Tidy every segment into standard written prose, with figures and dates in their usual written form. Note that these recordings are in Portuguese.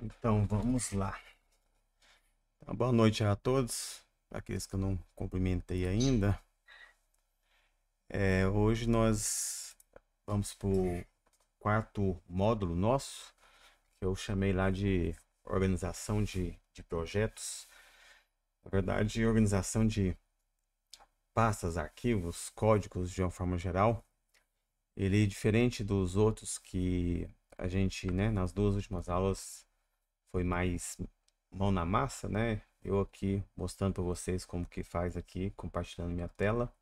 Então vamos lá. Boa noite a todos, aqueles que eu não cumprimentei ainda. Hoje nós vamos para o quarto módulo nosso, que eu chamei lá de organização de projetos. Na verdade, organização de pastas, arquivos, códigos de uma forma geral. Ele, diferente dos outros que a gente, né, nas duas últimas aulas, foi mais mão na massa, né? Eu aqui mostrando para vocês como que faz aqui, compartilhando minha tela.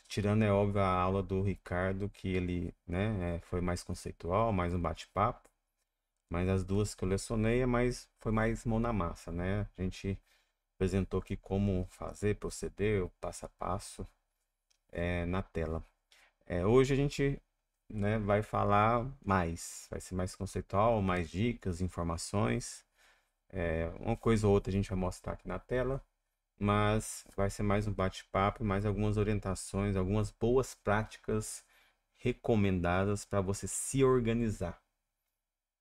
Tirando, é óbvio, a aula do Ricardo, que ele, né, foi mais conceitual, mais um bate-papo. Mas as duas que eu lecionei foi mais mão na massa, né? A gente apresentou aqui como fazer, proceder, o passo a passo na tela. Hoje a gente, né, vai falar mais, vai ser mais conceitual, mais dicas, informações. Uma coisa ou outra a gente vai mostrar aqui na tela, mas vai ser mais um bate-papo, mais algumas orientações, algumas boas práticas recomendadas para você se organizar,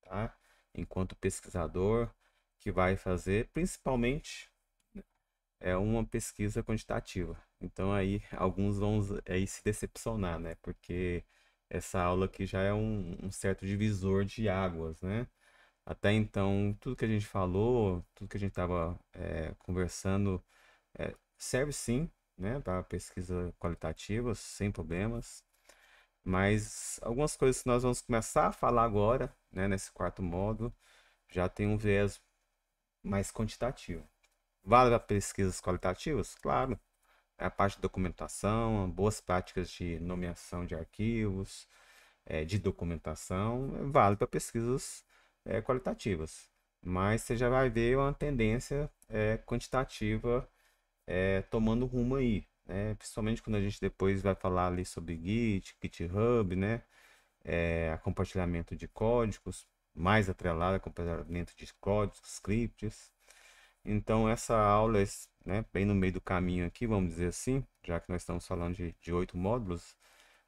tá? Enquanto pesquisador que vai fazer, principalmente, uma pesquisa quantitativa. Então aí alguns vão aí se decepcionar, né? Porque essa aula aqui já é um certo divisor de águas, né? Até então, tudo que a gente falou, tudo que a gente estava conversando, serve sim, né, para pesquisa qualitativa, sem problemas. Mas algumas coisas que nós vamos começar a falar agora, né, nesse quarto módulo, já tem um viés mais quantitativo. Vale para pesquisas qualitativas? Claro. É a parte de documentação, boas práticas de nomeação de arquivos, de documentação, vale para pesquisas qualitativas. Mas você já vai ver uma tendência quantitativa tomando rumo aí, né? Principalmente quando a gente depois vai falar ali sobre Git, GitHub, né? A compartilhamento de códigos, mais atrelado a compartilhamento de códigos, scripts. Então essa aula, né, bem no meio do caminho aqui, vamos dizer assim, já que nós estamos falando de 8 módulos,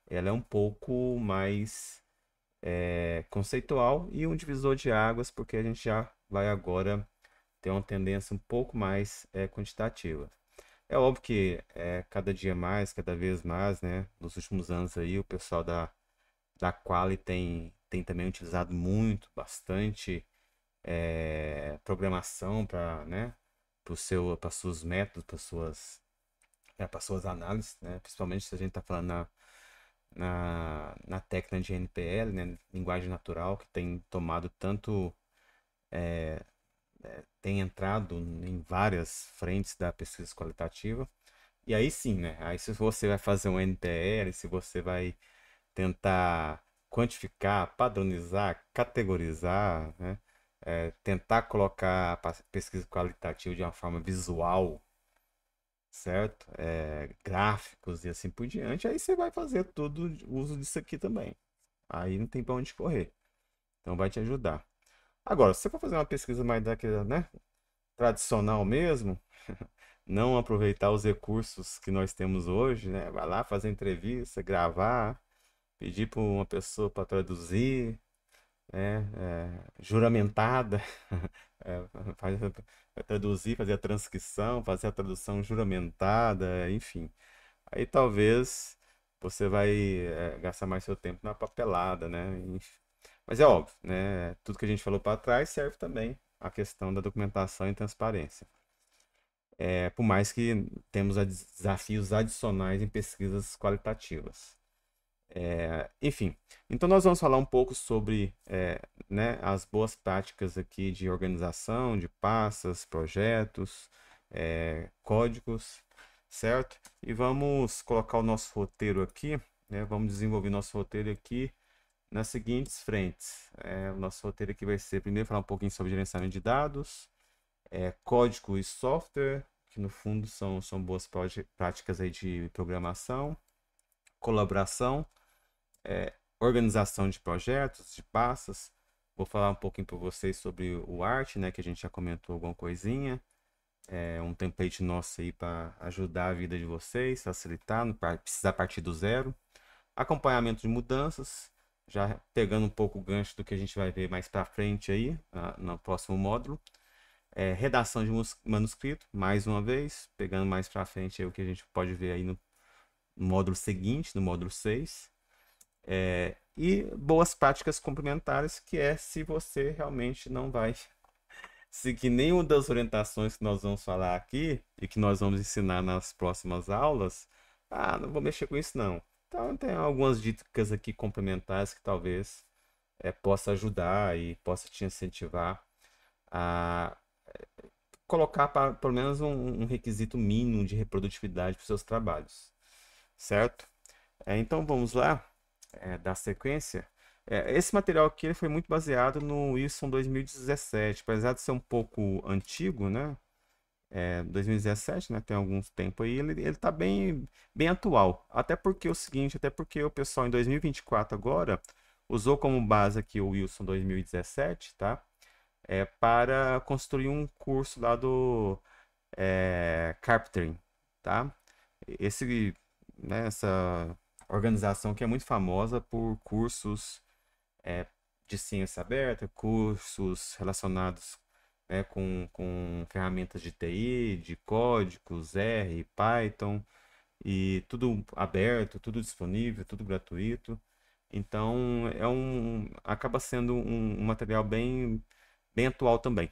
ela é um pouco mais conceitual e um divisor de águas, porque a gente já vai agora ter uma tendência um pouco mais quantitativa. É óbvio que cada dia mais, cada vez mais, né? Nos últimos anos aí, o pessoal da Quali tem também utilizado muito, bastante programação para, né? Para seus métodos, para suas análises, né? Principalmente se a gente está falando na técnica de NPL, né? Linguagem natural, que tem tomado tanto, tem entrado em várias frentes da pesquisa qualitativa. E aí sim, né? Aí se você vai fazer um NPL, se você vai tentar quantificar, padronizar, categorizar, né? Tentar colocar a pesquisa qualitativa de uma forma visual, certo? Gráficos e assim por diante, aí você vai fazer todo o uso disso aqui também. Aí não tem para onde correr. Então vai te ajudar. Agora, se você for fazer uma pesquisa mais daquela, né, tradicional mesmo, não aproveitar os recursos que nós temos hoje, né? Vai lá fazer entrevista, gravar, pedir para uma pessoa para traduzir, né? Juramentada, é, faz- traduzir, fazer a transcrição, fazer a tradução juramentada, enfim. Aí talvez você vai gastar mais seu tempo na papelada, né? Enfim. Mas é óbvio, né? Tudo que a gente falou para trás serve também a questão da documentação e transparência. Por mais que temos desafios adicionais em pesquisas qualitativas. Enfim, então nós vamos falar um pouco sobre né, as boas práticas aqui de organização, de pastas, projetos, códigos, certo? E vamos colocar o nosso roteiro aqui, né? Vamos desenvolver nosso roteiro aqui nas seguintes frentes. O nosso roteiro aqui vai ser, primeiro, falar um pouquinho sobre gerenciamento de dados, código e software, que no fundo são boas práticas aí de programação, colaboração, organização de projetos, de pastas. Vou falar um pouquinho para vocês sobre o Art, né, que a gente já comentou alguma coisinha. Um template nosso aí para ajudar a vida de vocês, facilitar, não precisar partir do zero. Acompanhamento de mudanças, já pegando um pouco o gancho do que a gente vai ver mais para frente aí, no próximo módulo. Redação de manuscrito, mais uma vez, pegando mais para frente aí o que a gente pode ver aí no módulo seguinte, no módulo 6. E boas práticas complementares, que é se você realmente não vai seguir nenhuma das orientações que nós vamos falar aqui e que nós vamos ensinar nas próximas aulas, não vou mexer com isso não. Então tem algumas dicas aqui complementares que talvez possa ajudar e possa te incentivar a colocar pelo menos um requisito mínimo de reprodutibilidade para os seus trabalhos, certo? Então vamos lá, dar sequência. Esse material aqui ele foi muito baseado no Wilson 2017, apesar de ser um pouco antigo, né? 2017, né? Tem alguns tempo aí, ele tá bem atual. Até porque o pessoal em 2024 agora usou como base aqui o Wilson 2017, tá? Para construir um curso lá do Carpentering, tá? Esse, essa organização que é muito famosa por cursos de ciência aberta, cursos relacionados com ferramentas de TI, de códigos, R, Python, e tudo aberto, tudo disponível, tudo gratuito. Então, acaba sendo um material bem atual também,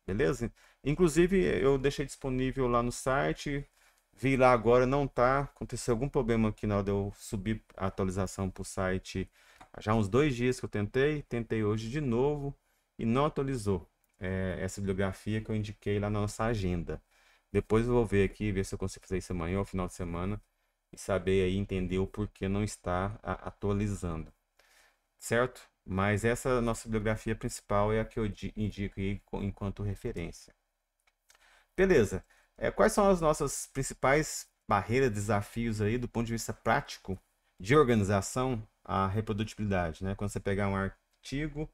beleza? Inclusive, eu deixei disponível lá no site, vi lá agora, não tá, aconteceu algum problema aqui na hora de eu subir a atualização para o site. Já há uns 2 dias que eu tentei hoje de novo e não atualizou essa bibliografia que eu indiquei lá na nossa agenda. Depois eu vou ver aqui, ver se eu consigo fazer isso amanhã ou final de semana e saber aí entender o porquê não está atualizando, certo? Mas essa nossa bibliografia principal é a que eu indico aí enquanto referência. Beleza. Quais são as nossas principais barreiras, desafios aí do ponto de vista prático de organização à reprodutibilidade, né? Quando você pegar um artigo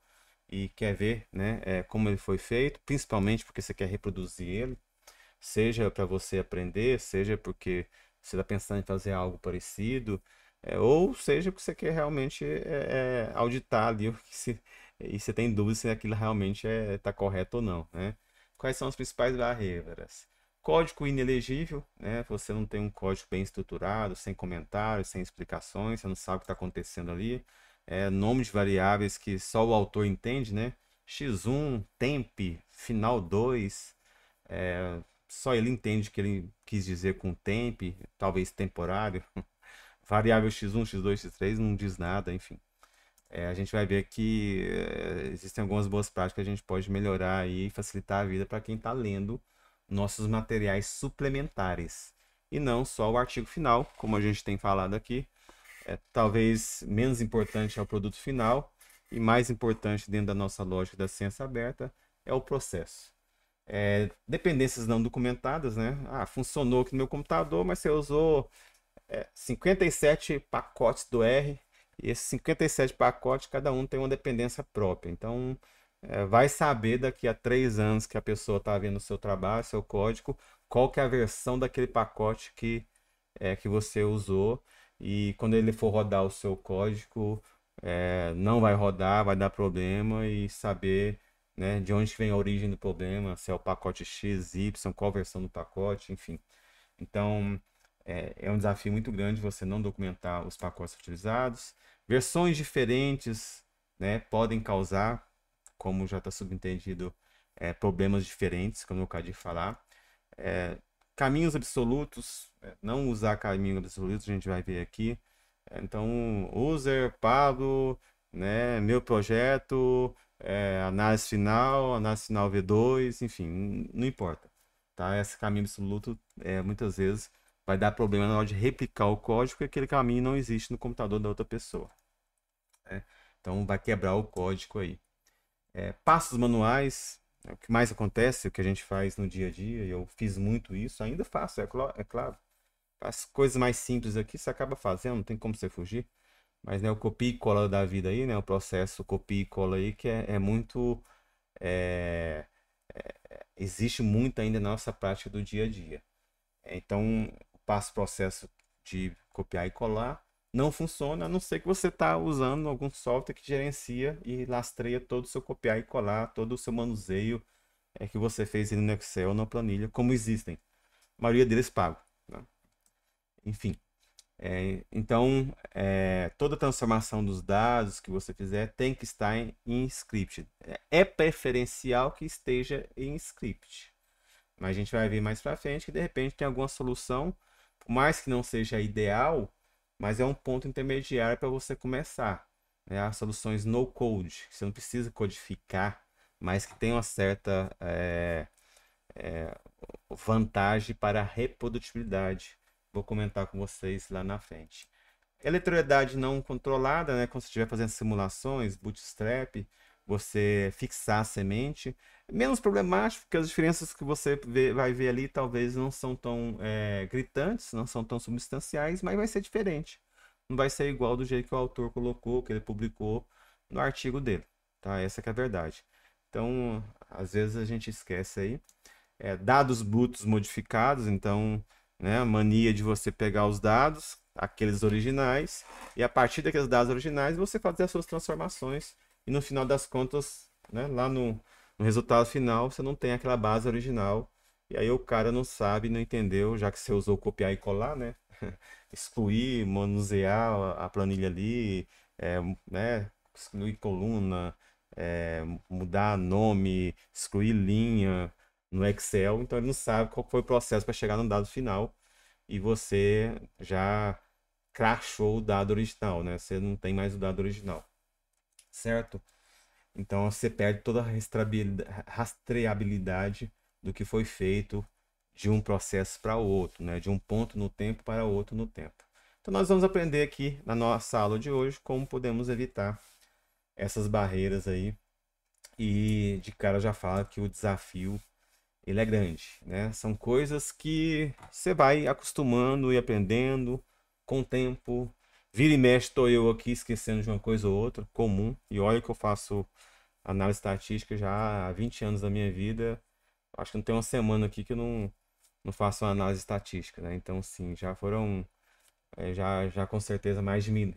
e quer ver, né, como ele foi feito, principalmente porque você quer reproduzir ele, seja para você aprender, seja porque você está pensando em fazer algo parecido, ou seja porque você quer realmente auditar ali e você tem dúvida se aquilo realmente está correto ou não, né? Quais são as principais barreiras? Código inelegível, né? Você não tem um código bem estruturado, sem comentários, sem explicações, você não sabe o que está acontecendo ali. Nome de variáveis que só o autor entende, né? X1, temp, final 2, só ele entende o que ele quis dizer com temp, talvez temporário. Variável x1, x2, x3 não diz nada, enfim. A gente vai ver que existem algumas boas práticas que a gente pode melhorar e facilitar a vida para quem está lendo nossos materiais suplementares. E não só o artigo final, como a gente tem falado aqui. Talvez menos importante é o produto final e mais importante dentro da nossa lógica da ciência aberta é o processo. Dependências não documentadas, né? Funcionou aqui no meu computador, mas você usou 57 pacotes do R, e esses 57 pacotes, cada um tem uma dependência própria. Então, vai saber daqui a 3 anos que a pessoa está vendo o seu trabalho, seu código, qual que é a versão daquele pacote que você usou, e quando ele for rodar o seu código, não vai rodar, vai dar problema, e saber, né, de onde vem a origem do problema, se é o pacote X, Y, qual versão do pacote, enfim. Então, um desafio muito grande você não documentar os pacotes utilizados. Versões diferentes, né, podem causar, como já está subentendido, problemas diferentes, como eu acabei de falar. Caminhos absolutos, não usar caminhos absolutos, a gente vai ver aqui. Então, user, Pablo, né, meu projeto, análise final V2, enfim, não importa. Tá? Esse caminho absoluto, muitas vezes, vai dar problema na hora de replicar o código, porque aquele caminho não existe no computador da outra pessoa, né? Então, vai quebrar o código aí. Passos manuais, o que mais acontece, o que a gente faz no dia a dia, e eu fiz muito isso, ainda faço, é claro. As coisas mais simples aqui você acaba fazendo, não tem como você fugir. Mas, né, o copia e cola da vida aí, né, o processo copia e cola aí, que é muito. é, Existe muito ainda na nossa prática do dia a dia. Então, passo o processo de copiar e colar, não funciona, a não ser que você está usando algum software que gerencia e lastreia todo o seu copiar e colar, todo o seu manuseio que você fez no Excel ou na planilha, como existem. A maioria deles pago, né? Enfim. Então, toda transformação dos dados que você fizer tem que estar em script. É preferencial que esteja em script. Mas a gente vai ver mais para frente que de repente tem alguma solução, por mais que não seja ideal, mas é um ponto intermediário para você começar. Né? As soluções no code, que você não precisa codificar, mas que tem uma certa vantagem para a reprodutibilidade. Vou comentar com vocês lá na frente. Eletricidade não controlada, né? Quando você estiver fazendo simulações, bootstrap, você fixar a semente. Menos problemático, porque as diferenças que você vai ver ali talvez não são tão gritantes, não são tão substanciais, mas vai ser diferente. Não vai ser igual do jeito que o autor colocou, que ele publicou no artigo dele. Tá? Essa que é a verdade. Então, às vezes a gente esquece aí dados brutos modificados, então, né, a mania de você pegar os dados, aqueles originais, e a partir daqueles dados originais você fazer as suas transformações, e no final das contas, né, lá no resultado final, você não tem aquela base original, e aí o cara não sabe, não entendeu, já que você usou copiar e colar, né, excluir, manusear a planilha ali, né, excluir coluna, mudar nome, excluir linha, no Excel, então ele não sabe qual foi o processo para chegar no dado final e você já crashou o dado original, né? Você não tem mais o dado original, certo? Então você perde toda a rastreabilidade do que foi feito de um processo para o outro, né? De um ponto no tempo para outro no tempo. Então nós vamos aprender aqui na nossa aula de hoje como podemos evitar essas barreiras aí. E de cara já fala que o desafio ele é grande, né? São coisas que você vai acostumando e aprendendo com o tempo. Vira e mexe, estou eu aqui esquecendo de uma coisa ou outra, comum. E olha que eu faço análise estatística já há 20 anos da minha vida. Acho que não tem uma semana aqui que eu não faço uma análise estatística, né? Então, sim, já foram, já com certeza mais de mil,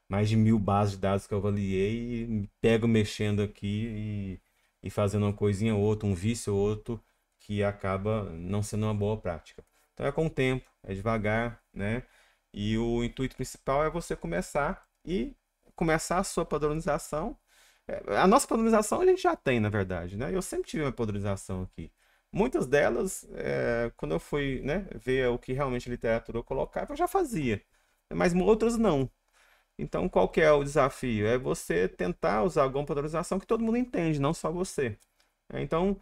mais de 1000 bases de dados que eu avaliei e pego mexendo aqui e fazendo uma coisinha ou outra, um vício ou outro que acaba não sendo uma boa prática. Então é com o tempo, é devagar, né? E o intuito principal é você começar a sua padronização. A nossa padronização a gente já tem, na verdade, né? Eu sempre tive uma padronização aqui. Muitas delas, quando eu fui, né, ver o que realmente a literatura colocava, eu já fazia. Mas outras não. Então, qual que é o desafio? É você tentar usar alguma padronização que todo mundo entende, não só você. Então,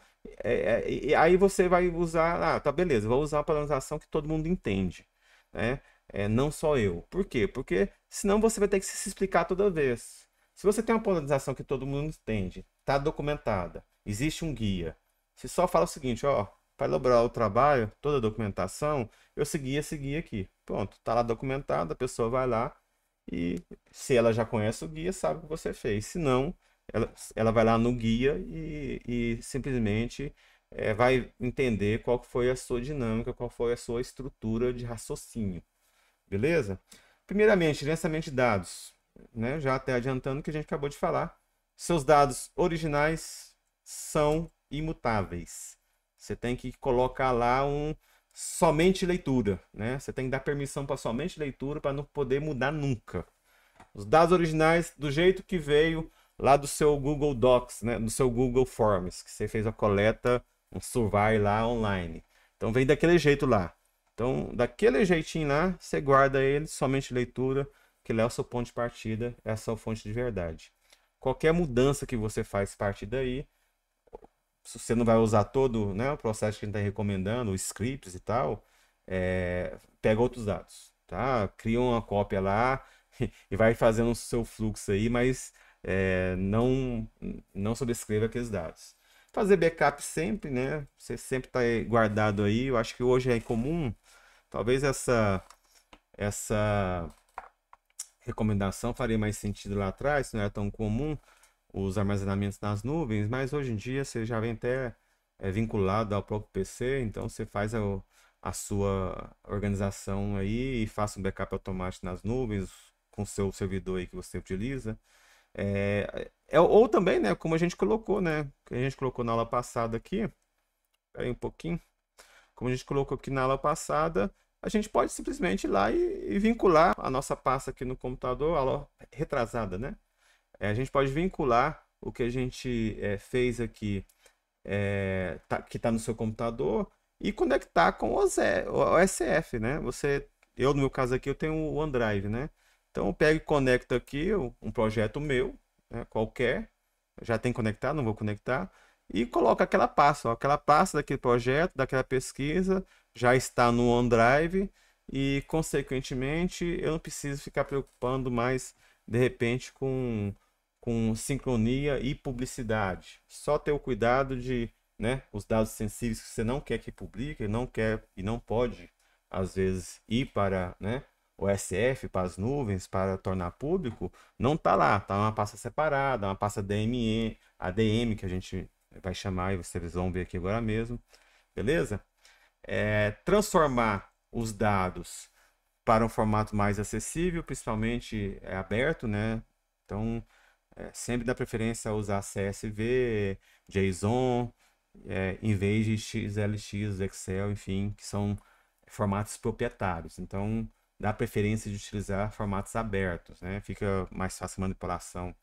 e aí você vai usar, tá, beleza, vou usar uma padronização que todo mundo entende, né? Não só eu. Por quê? Porque senão você vai ter que se explicar toda vez. Se você tem uma padronização que todo mundo entende, está documentada, existe um guia, você só fala o seguinte, ó, para elaborar o trabalho, toda a documentação, eu seguia aqui. Pronto, tá lá documentado, a pessoa vai lá e se ela já conhece o guia, sabe o que você fez. Se não, ela vai lá no guia e simplesmente vai entender qual foi a sua dinâmica, qual foi a sua estrutura de raciocínio. Beleza? Primeiramente, gerenciamento de dados. Né? Já até adiantando o que a gente acabou de falar. Seus dados originais são imutáveis. Você tem que colocar lá somente leitura. Né? Você tem que dar permissão para somente leitura para não poder mudar nunca. Os dados originais do jeito que veio lá do seu Google Docs, né? Do seu Google Forms, que você fez a coleta, um survey lá online. Então vem daquele jeito lá. Então, daquele jeitinho lá, você guarda ele, somente leitura, que ele é o seu ponto de partida, é a sua fonte de verdade. Qualquer mudança que você faz a partir daí, se você não vai usar todo, né, o processo que a gente está recomendando, os scripts e tal, pega outros dados, tá? Cria uma cópia lá e vai fazendo o seu fluxo aí, mas não sobrescreva aqueles dados. Fazer backup sempre, né? Você sempre está guardado aí. Eu acho que hoje é comum. Talvez essa recomendação faria mais sentido lá atrás, não era tão comum os armazenamentos nas nuvens, mas hoje em dia você já vem até vinculado ao próprio PC, então você faz a sua organização aí e faça um backup automático nas nuvens, com o seu servidor aí que você utiliza. Ou também, né, como a gente colocou, né, que a gente colocou na aula passada aqui, aí um pouquinho, como a gente colocou aqui na aula passada, a gente pode simplesmente ir lá e vincular a nossa pasta aqui no computador, aula retrasada, né? A gente pode vincular o que a gente fez aqui, que está no seu computador, e conectar com o OSF, né? No meu caso aqui, eu tenho o OneDrive, né? Então eu pego e conecto aqui um projeto meu, né, qualquer, já tem conectado, não vou conectar, e coloco aquela pasta, ó, aquela pasta daquele projeto, daquela pesquisa, já está no OneDrive e, consequentemente, eu não preciso ficar preocupando mais, de repente, com sincronia e publicidade. Só ter o cuidado de, né, os dados sensíveis que você não quer que publique, não quer e não pode, às vezes, ir para, né, o SF, para as nuvens, para tornar público, não está lá, está uma pasta separada, uma pasta DME, ADM, que a gente vai chamar e vocês vão ver aqui agora mesmo, beleza? Transformar os dados para um formato mais acessível, principalmente aberto, né? Então, sempre dá preferência a usar CSV, JSON, em vez de XLX, Excel, enfim, que são formatos proprietários. Então, dá preferência de utilizar formatos abertos, né? Fica mais fácil a manipulação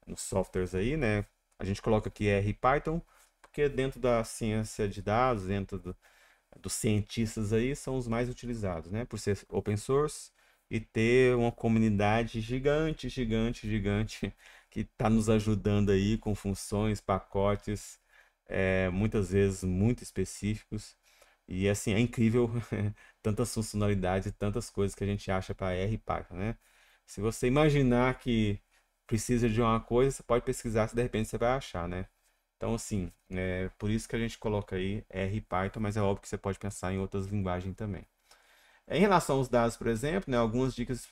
nos softwares aí, né? A gente coloca aqui R Python, porque dentro da ciência de dados, dos cientistas aí, são os mais utilizados, né? Por ser open source e ter uma comunidade gigante, gigante, gigante, que está nos ajudando aí com funções, pacotes, muitas vezes muito específicos. E assim, é incrível tantas funcionalidades e tantas coisas que a gente acha para R Python, né? Se você imaginar que precisa de uma coisa, você pode pesquisar se de repente você vai achar, né? Então, assim, por isso que a gente coloca aí R Python, mas é óbvio que você pode pensar em outras linguagens também. Em relação aos dados, por exemplo, né, algumas dicas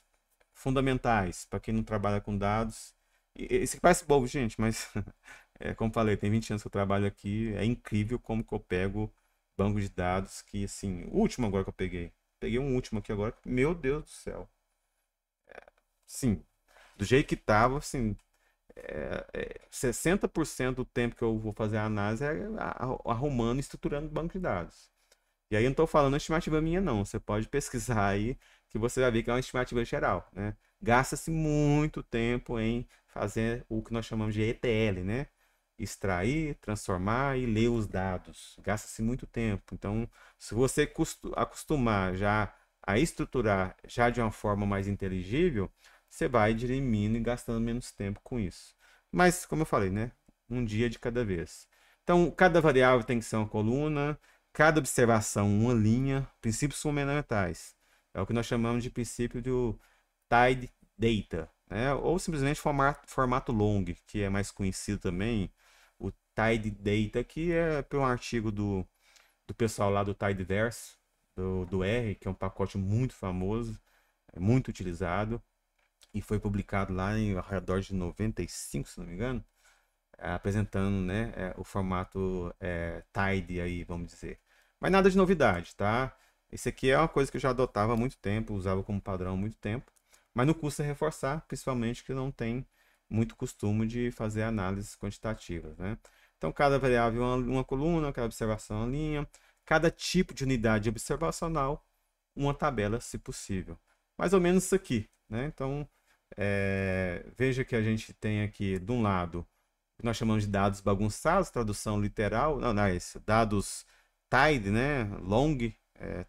fundamentais para quem não trabalha com dados. Isso aqui parece bobo, gente, mas como falei, tem 20 anos que eu trabalho aqui, é incrível como que eu pego banco de dados que, assim, o último agora que eu peguei. Peguei um último aqui agora, meu Deus do céu. Sim, do jeito que tava, assim, 60% do tempo que eu vou fazer a análise é arrumando e estruturando banco de dados. E aí eu não estou falando estimativa minha, não. Você pode pesquisar aí que você vai ver que é uma estimativa geral, né? Gasta-se muito tempo em fazer o que nós chamamos de ETL, né? Extrair, transformar e ler os dados. Gasta-se muito tempo. Então, se você acostumar já a estruturar já de uma forma mais inteligível, você vai dirimindo e gastando menos tempo com isso. Mas, como eu falei, né? Um dia de cada vez. Então, cada variável tem que ser uma coluna, cada observação uma linha, princípios fundamentais. É o que nós chamamos de princípio do tied data, né? Ou simplesmente formato long, que é mais conhecido também. O tied data, que é por um artigo do pessoal lá do Tidyverse, do R, que é um pacote muito famoso, muito utilizado, e foi publicado lá em ao redor de 95, se não me engano, apresentando, né, o formato Tide aí, vamos dizer. Mas nada de novidade, tá? Esse aqui é uma coisa que eu já adotava há muito tempo, usava como padrão há muito tempo, mas não custa reforçar, principalmente que não tem muito costume de fazer análises quantitativas, né? Então, cada variável é uma coluna, cada observação é uma linha, cada tipo de unidade observacional, uma tabela, se possível. Mais ou menos isso aqui, né? Então, veja que a gente tem aqui, de um lado, que nós chamamos de dados bagunçados, tradução literal, não é isso, dados TIDE, né, long,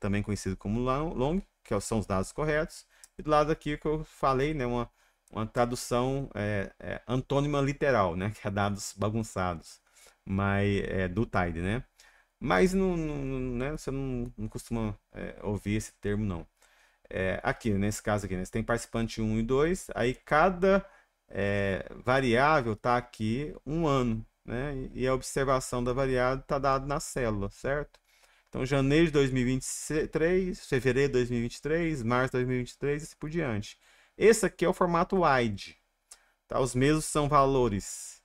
também conhecido como long, que são os dados corretos, e do lado aqui que eu falei, né, uma tradução antônima literal, né, que é dados bagunçados, mas do TIDE, né, mas né, você não costuma ouvir esse termo, não. Aqui, nesse caso aqui, né, você tem participante 1 e 2, aí cada variável está aqui um ano, né? E a observação da variável está dada na célula, certo? Então, janeiro de 2023, fevereiro de 2023, março de 2023 e assim por diante. Esse aqui é o formato wide. Tá? Os mesmos são valores.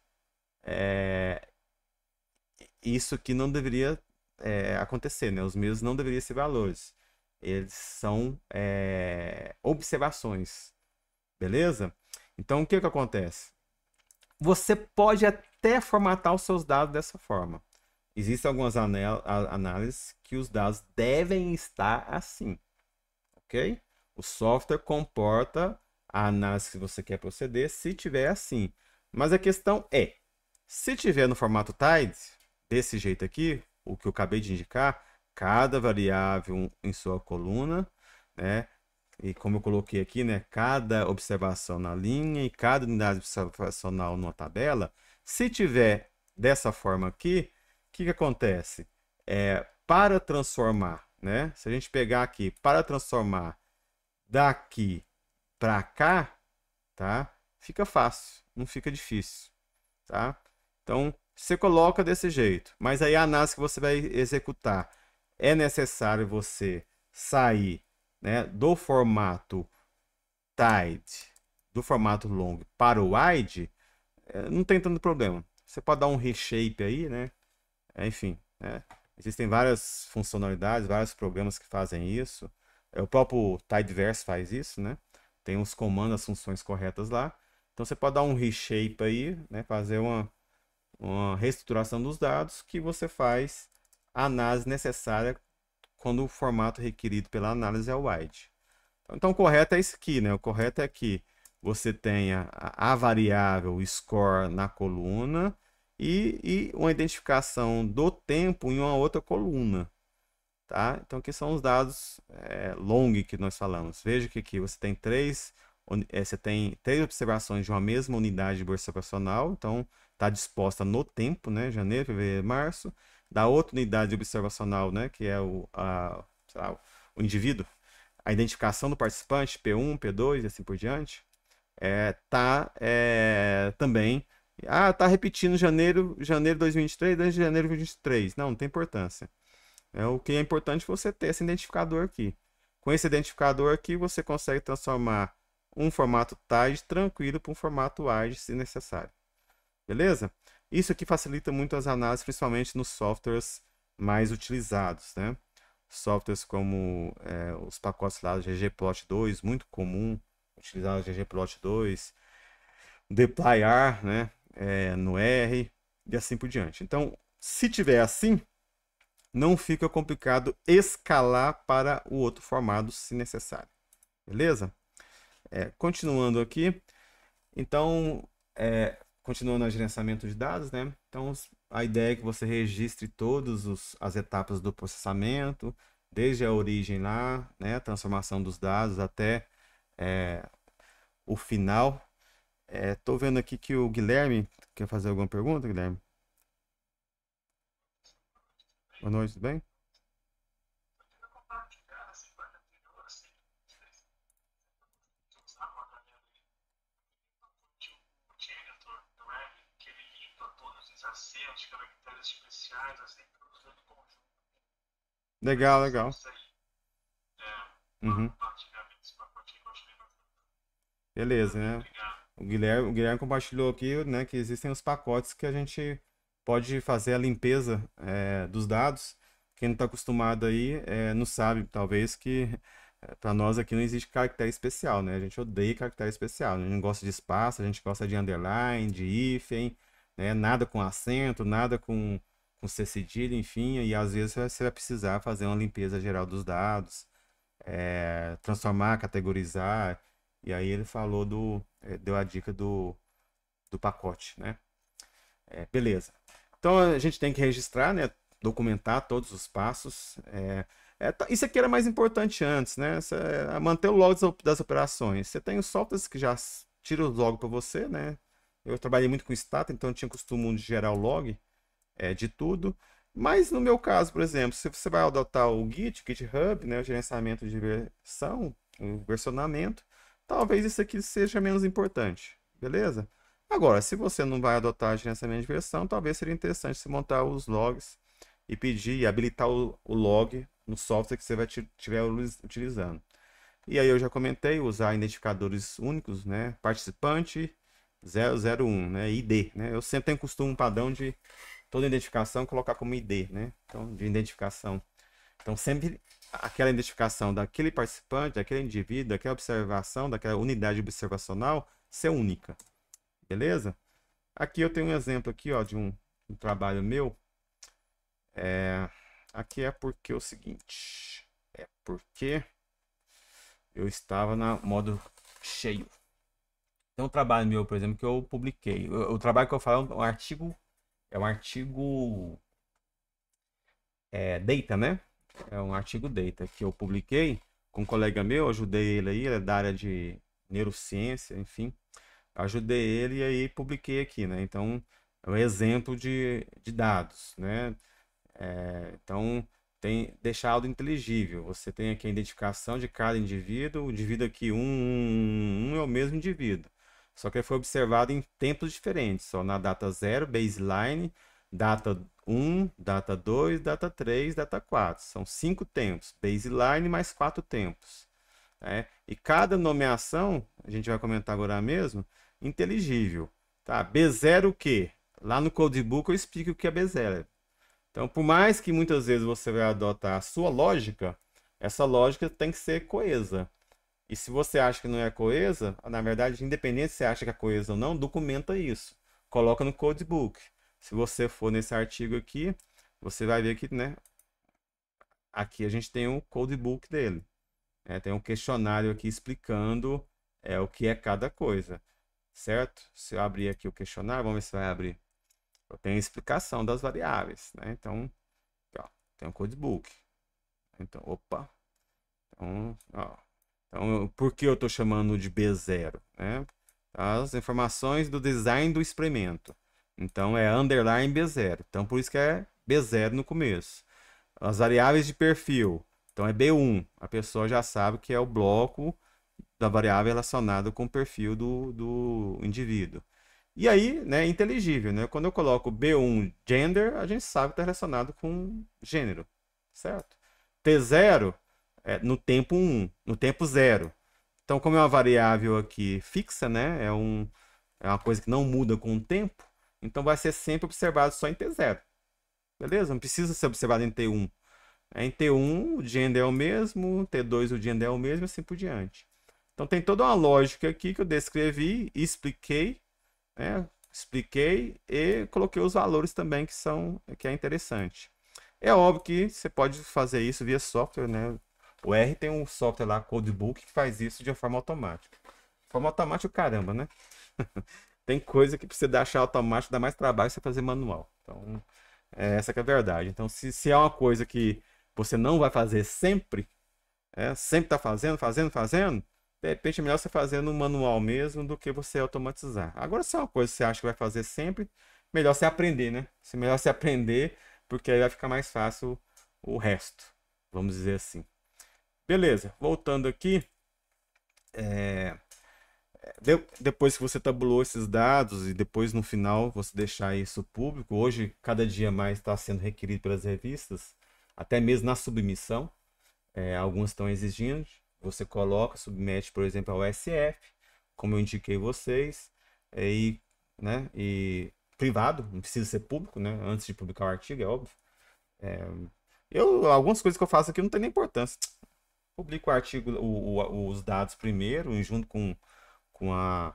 Isso aqui não deveria acontecer, né? Os mesmos não deveriam ser valores. Eles são observações. Beleza? Então, o que que acontece? Você pode até formatar os seus dados dessa forma. Existem algumas análises que os dados devem estar assim, ok? O software comporta a análise que você quer proceder se tiver assim. Mas a questão é, se tiver no formato TIDES, desse jeito aqui, o que eu acabei de indicar, cada variável em sua coluna, né? E como eu coloquei aqui, né? Cada observação na linha e cada unidade observacional numa tabela. Se tiver dessa forma aqui, o que que acontece? Para transformar, né? Se a gente pegar aqui, para transformar daqui para cá, tá? Fica fácil, não fica difícil, tá? Então, você coloca desse jeito, mas aí a análise que você vai executar é necessário você sair, né, do formato tight, do formato long para o wide, não tem tanto problema. Você pode dar um reshape aí, né? Enfim, né? Existem várias funcionalidades, vários programas que fazem isso. O próprio Tidyverse faz isso, né? Tem os comandos, as funções corretas lá. Então você pode dar um reshape aí, né? Fazer uma reestruturação dos dados que você faz a análise necessária quando o formato requerido pela análise é o wide. Então o correto é isso aqui, né? O correto é que você tenha a variável score na coluna e uma identificação do tempo em uma outra coluna, tá? Então aqui são os dados long que nós falamos. Veja que aqui você tem três observações de uma mesma unidade observacional, então está disposta no tempo, né? Janeiro, fevereiro, março. Da outra unidade observacional, né? Que é sei lá, o indivíduo, a identificação do participante, P1, P2 e assim por diante, também. Tá repetindo janeiro de 2023, desde janeiro de 2023. Não tem importância. O que é importante é você ter esse identificador aqui. Com esse identificador aqui, você consegue transformar um formato TIDE tranquilo para um formato WIDE, se necessário. Beleza? Isso aqui facilita muito as análises, principalmente nos softwares mais utilizados, né? Softwares como os pacotes lá do ggplot2, muito comum utilizar o ggplot2, dplyr, né? No R e assim por diante. Então, se tiver assim, não fica complicado escalar para o outro formato se necessário. Beleza? Continuando aqui, então, continuando o gerenciamento de dados, né? Então, a ideia é que você registre todas as etapas do processamento, desde a origem lá, né? A transformação dos dados até o final. Tô vendo aqui que o Guilherme quer fazer alguma pergunta, Guilherme? Boa noite, tudo bem? Legal, legal. Uhum. Beleza, né? O Guilherme compartilhou aqui, né, que existem os pacotes que a gente pode fazer a limpeza dos dados. Quem não está acostumado aí não sabe, talvez, que para nós aqui não existe caractere especial, né? A gente odeia caractere especial, né? A gente não gosta de espaço, a gente gosta de underline, de hífen, né? Nada com acento, nada com C cedilha, enfim, e às vezes você vai precisar fazer uma limpeza geral dos dados, transformar, categorizar. E aí ele falou deu a dica do pacote, né? Beleza. Então a gente tem que registrar, né? Documentar todos os passos. Isso aqui era mais importante antes, né? Manter o log das operações. Você tem os softwares que já tiram o log para você, né? Eu trabalhei muito com Stata, então eu tinha costume de gerar o log de tudo. Mas no meu caso, por exemplo, se você vai adotar o GitHub, né, o gerenciamento de versão, o versionamento, talvez isso aqui seja menos importante, beleza? Agora, se você não vai adotar gerenciamento de versão, talvez seria interessante você montar os logs e pedir e habilitar o log no software que você estiver utilizando. E aí eu já comentei, usar identificadores únicos, né? Participante 001, né? ID, né? Eu sempre tenho costume padrão de toda identificação colocar como ID, né? Então, de identificação. Então, sempre aquela identificação daquele participante, daquele indivíduo, daquela observação, daquela unidade observacional ser única, beleza? Aqui eu tenho um exemplo aqui, ó, de um trabalho meu. Aqui é porque é o seguinte, é porque eu estava na modo cheio. Tem um trabalho meu, por exemplo, que eu publiquei. O trabalho que eu falo é um artigo Data, né? É um artigo Data que eu publiquei com um colega meu, ajudei ele é da área de neurociência, enfim. Ajudei ele e aí publiquei aqui, né? Então, é um exemplo de dados, né? Então, tem deixado inteligível. Você tem aqui a identificação de cada indivíduo. O indivíduo aqui, é o mesmo indivíduo. Só que ele foi observado em tempos diferentes. Só na data 0, baseline, data 1, data 2, data 3, data 4. São 5 tempos. Baseline mais 4 tempos. Né? E cada nomeação, a gente vai comentar agora mesmo, inteligível. Tá? B0 o quê? Lá no codebook eu explico o que é B0. Então, por mais que muitas vezes você vai adotar a sua lógica, essa lógica tem que ser coesa. E se você acha que não é coesa, na verdade, independente se você acha que é coesa ou não, documenta isso. Coloca no codebook. Se você for nesse artigo aqui, você vai ver que, né, aqui a gente tem o codebook dele. Tem um questionário aqui explicando o que é cada coisa. Certo? Se eu abrir aqui o questionário, vamos ver se vai abrir. Eu tenho a explicação das variáveis, né? Então, aqui, ó, tem um codebook. Então, opa. Então, ó. Então, por que eu estou chamando de B0? Né? As informações do design do experimento. Então, é underline B0. Então, por isso que é B0 no começo. As variáveis de perfil. Então, é B1. A pessoa já sabe que é o bloco da variável relacionada com o perfil do indivíduo. E aí, né, inteligível, né? Quando eu coloco B1 gender, a gente sabe que está relacionado com gênero, certo? T0 é no tempo 1, no tempo 0. Então, como é uma variável aqui fixa, né? É uma coisa que não muda com o tempo, então vai ser sempre observado só em T0. Beleza? Não precisa ser observado em T1. Em T1 o gender é o mesmo, T2 o gender é o mesmo, e assim por diante. Então tem toda uma lógica aqui que eu descrevi, expliquei, né? Expliquei e coloquei os valores também que é interessante. É óbvio que você pode fazer isso via software, né? O R tem um software lá, Codebook, que faz isso de forma automática. Forma automática, caramba, né? Tem coisa que precisa deixar automático, dá mais trabalho você fazer manual. Então, essa que é a verdade. Então, se é uma coisa que você não vai fazer sempre, sempre tá fazendo, de repente é melhor você fazer no manual mesmo do que você automatizar. Agora, se é uma coisa que você acha que vai fazer sempre, melhor você aprender, né? Melhor você aprender, porque aí vai ficar mais fácil o resto, vamos dizer assim. Beleza, voltando aqui, depois que você tabulou esses dados e depois no final você deixar isso público, hoje cada dia mais está sendo requerido pelas revistas, até mesmo na submissão, algumas estão exigindo, você coloca, submete, por exemplo, ao SF, como eu indiquei vocês, né, e privado, não precisa ser público, né, antes de publicar o artigo, é óbvio. Algumas coisas que eu faço aqui não tem nem importância. Publico o artigo, os dados primeiro, junto com, a,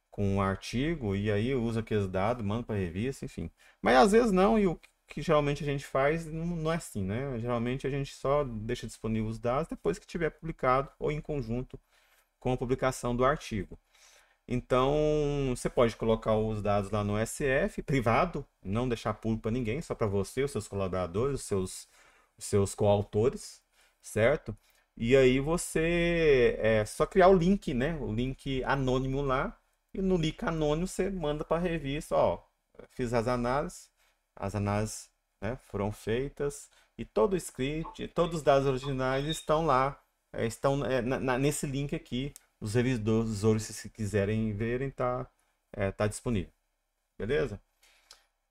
com o artigo, e aí eu uso aqueles dados, mando para a revista, enfim. Mas às vezes não, e o que geralmente a gente faz não é assim, né? Geralmente a gente só deixa disponível os dados depois que tiver publicado ou em conjunto com a publicação do artigo. Então, você pode colocar os dados lá no SF, privado, não deixar público para ninguém, só para você, os seus colaboradores, os seus coautores, certo? E aí você só criar o link, né? O link anônimo lá, e no link anônimo você manda para a revista, ó, fiz as análises, né, foram feitas, e todo o script, todos os dados originais estão lá, estão nesse link aqui. Os revisores, se quiserem verem, tá disponível. Beleza?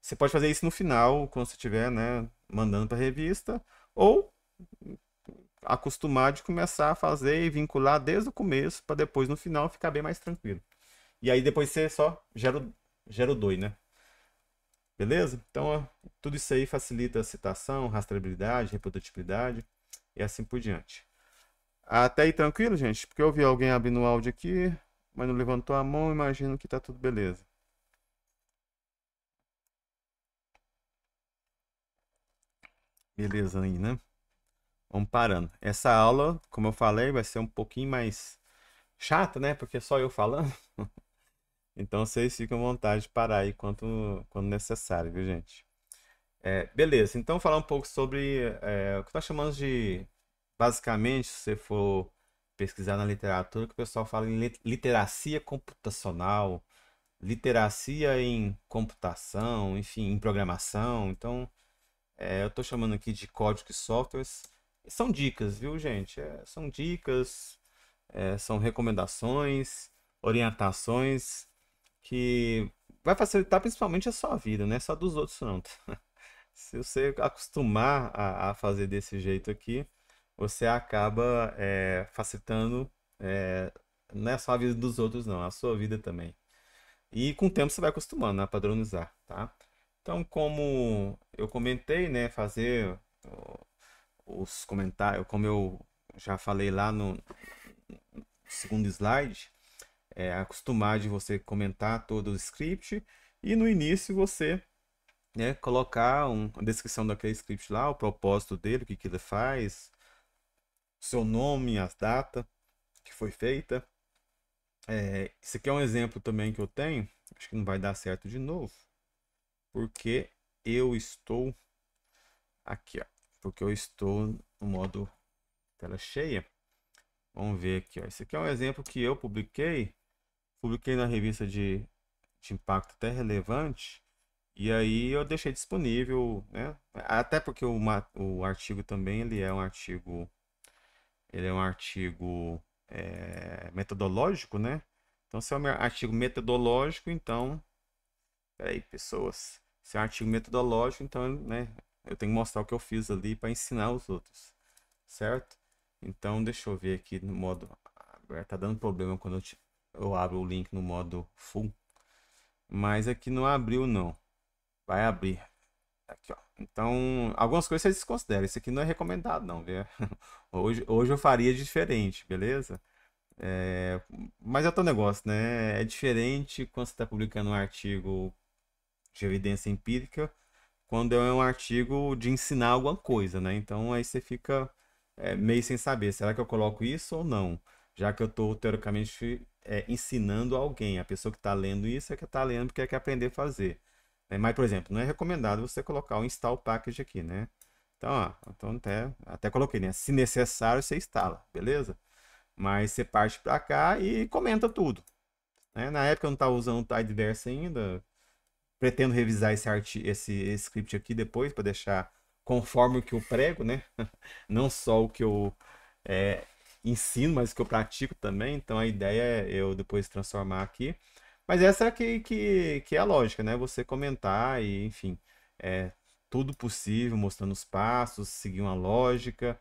Você pode fazer isso no final, quando você estiver, né, mandando para a revista, ou acostumar de começar a fazer e vincular desde o começo, para depois no final ficar bem mais tranquilo. E aí depois você só gera o DOI, né? Beleza? Então, ó, tudo isso aí facilita a citação, rastreabilidade, reprodutibilidade. e assim por diante. Até aí tranquilo, gente? Porque eu vi alguém abrindo o áudio aqui, mas não levantou a mão, imagino que tá tudo beleza. Beleza aí, né? Vamos parando. Essa aula, como eu falei, vai ser um pouquinho mais chata, né? Porque é só eu falando. Então vocês ficam à vontade de parar aí quando necessário, viu, gente? Beleza, então falar um pouco sobre o que nós chamamos de, basicamente, se você for pesquisar na literatura, que o pessoal fala em literacia computacional, literacia em computação, enfim, em programação. Então, eu estou chamando aqui de código e softwares. São dicas, viu, gente? São dicas, são recomendações, orientações que vai facilitar principalmente a sua vida, não é só dos outros, não. Se você acostumar a fazer desse jeito aqui, você acaba facilitando, não é só a vida dos outros, não, a sua vida também. E com o tempo você vai acostumando a padronizar, tá? Então, como eu comentei, né, fazer os comentários, como eu já falei lá no segundo slide, acostumar de você comentar todo o script e no início você, né, colocar a descrição daquele script lá, o propósito dele, o que que ele faz, seu nome, as datas que foi feita. Esse aqui é um exemplo também que eu tenho. Acho que não vai dar certo de novo, porque eu estou aqui, ó, porque eu estou no modo tela cheia. Vamos ver aqui, ó. Esse aqui é um exemplo que eu publiquei na revista de impacto até relevante. E aí eu deixei disponível, né? Até porque o artigo também ele é um artigo metodológico, né? Então, se é um artigo metodológico, então, peraí, pessoas, se é um artigo metodológico, então, né? Eu tenho que mostrar o que eu fiz ali para ensinar os outros, certo? Então, deixa eu ver aqui no modo aberto. Tá dando problema quando eu abro o link no modo full, mas aqui não abriu, não. Vai abrir. Aqui, ó. Então, algumas coisas vocês desconsideram. Isso aqui não é recomendado, não, viu? Hoje eu faria diferente, beleza? É, mas é outro negócio, né? É diferente quando você está publicando um artigo de evidência empírica, quando é um artigo de ensinar alguma coisa, né? Então aí você fica meio sem saber, será que eu coloco isso ou não? Já que eu estou, teoricamente, ensinando alguém. A pessoa que está lendo isso é que está lendo porque quer aprender a fazer. Mas, por exemplo, não é recomendado você colocar o install package aqui, né? Então, ó, então até coloquei, né? Se necessário, você instala, beleza? Mas você parte para cá e comenta tudo, né? Na época eu não estava usando o Tidyverse ainda. Pretendo revisar esse script aqui depois para deixar conforme o que eu prego, né? Não só o que eu é, ensino, mas o que eu pratico também. Então a ideia é eu depois transformar aqui. Mas essa é que é a lógica, né? Você comentar e, enfim, é, tudo possível, mostrando os passos, seguir uma lógica,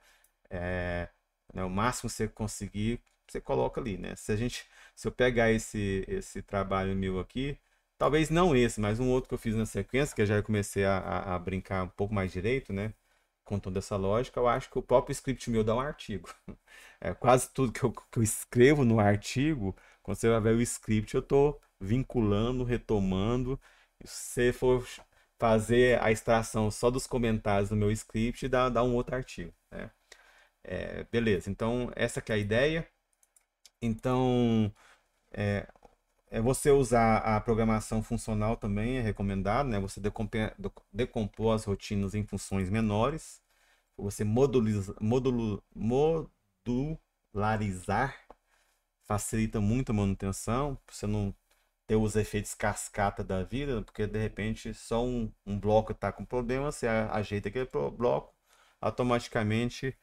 é, né, o máximo que você conseguir, você coloca ali, né? Se eu pegar esse trabalho meu aqui, talvez não esse, mas um outro que eu fiz na sequência, que eu já comecei a brincar um pouco mais direito, né? Com toda essa lógica, eu acho que o próprio script meu dá um artigo. Quase tudo que eu escrevo no artigo, quando você vai ver o script, eu estou vinculando, retomando. Se você for fazer a extração só dos comentários do meu script, dá um outro artigo, né? Beleza, então essa que é a ideia. Então, você usar a programação funcional também é recomendado, né? Você decompor as rotinas em funções menores, você modularizar facilita muito a manutenção, pra você não ter os efeitos cascata da vida, porque de repente só um bloco está com problema, você ajeita aquele bloco, automaticamente,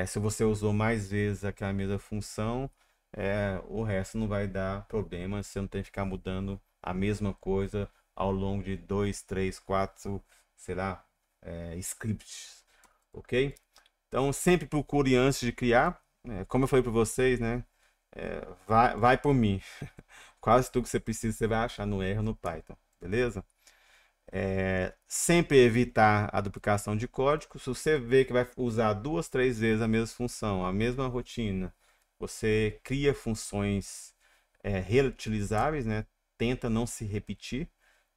se você usou mais vezes aquela mesma função, o resto não vai dar problema, você não tem que ficar mudando a mesma coisa ao longo de dois, três, quatro, sei lá, scripts, ok? Então sempre procure antes de criar, como eu falei para vocês, né? Vai por mim. Quase tudo que você precisa você vai achar no R ou no Python, beleza? Sempre evitar a duplicação de código. Se você vê que vai usar 2, 3 vezes a mesma função, a mesma rotina, você cria funções reutilizáveis, né? Tenta não se repetir.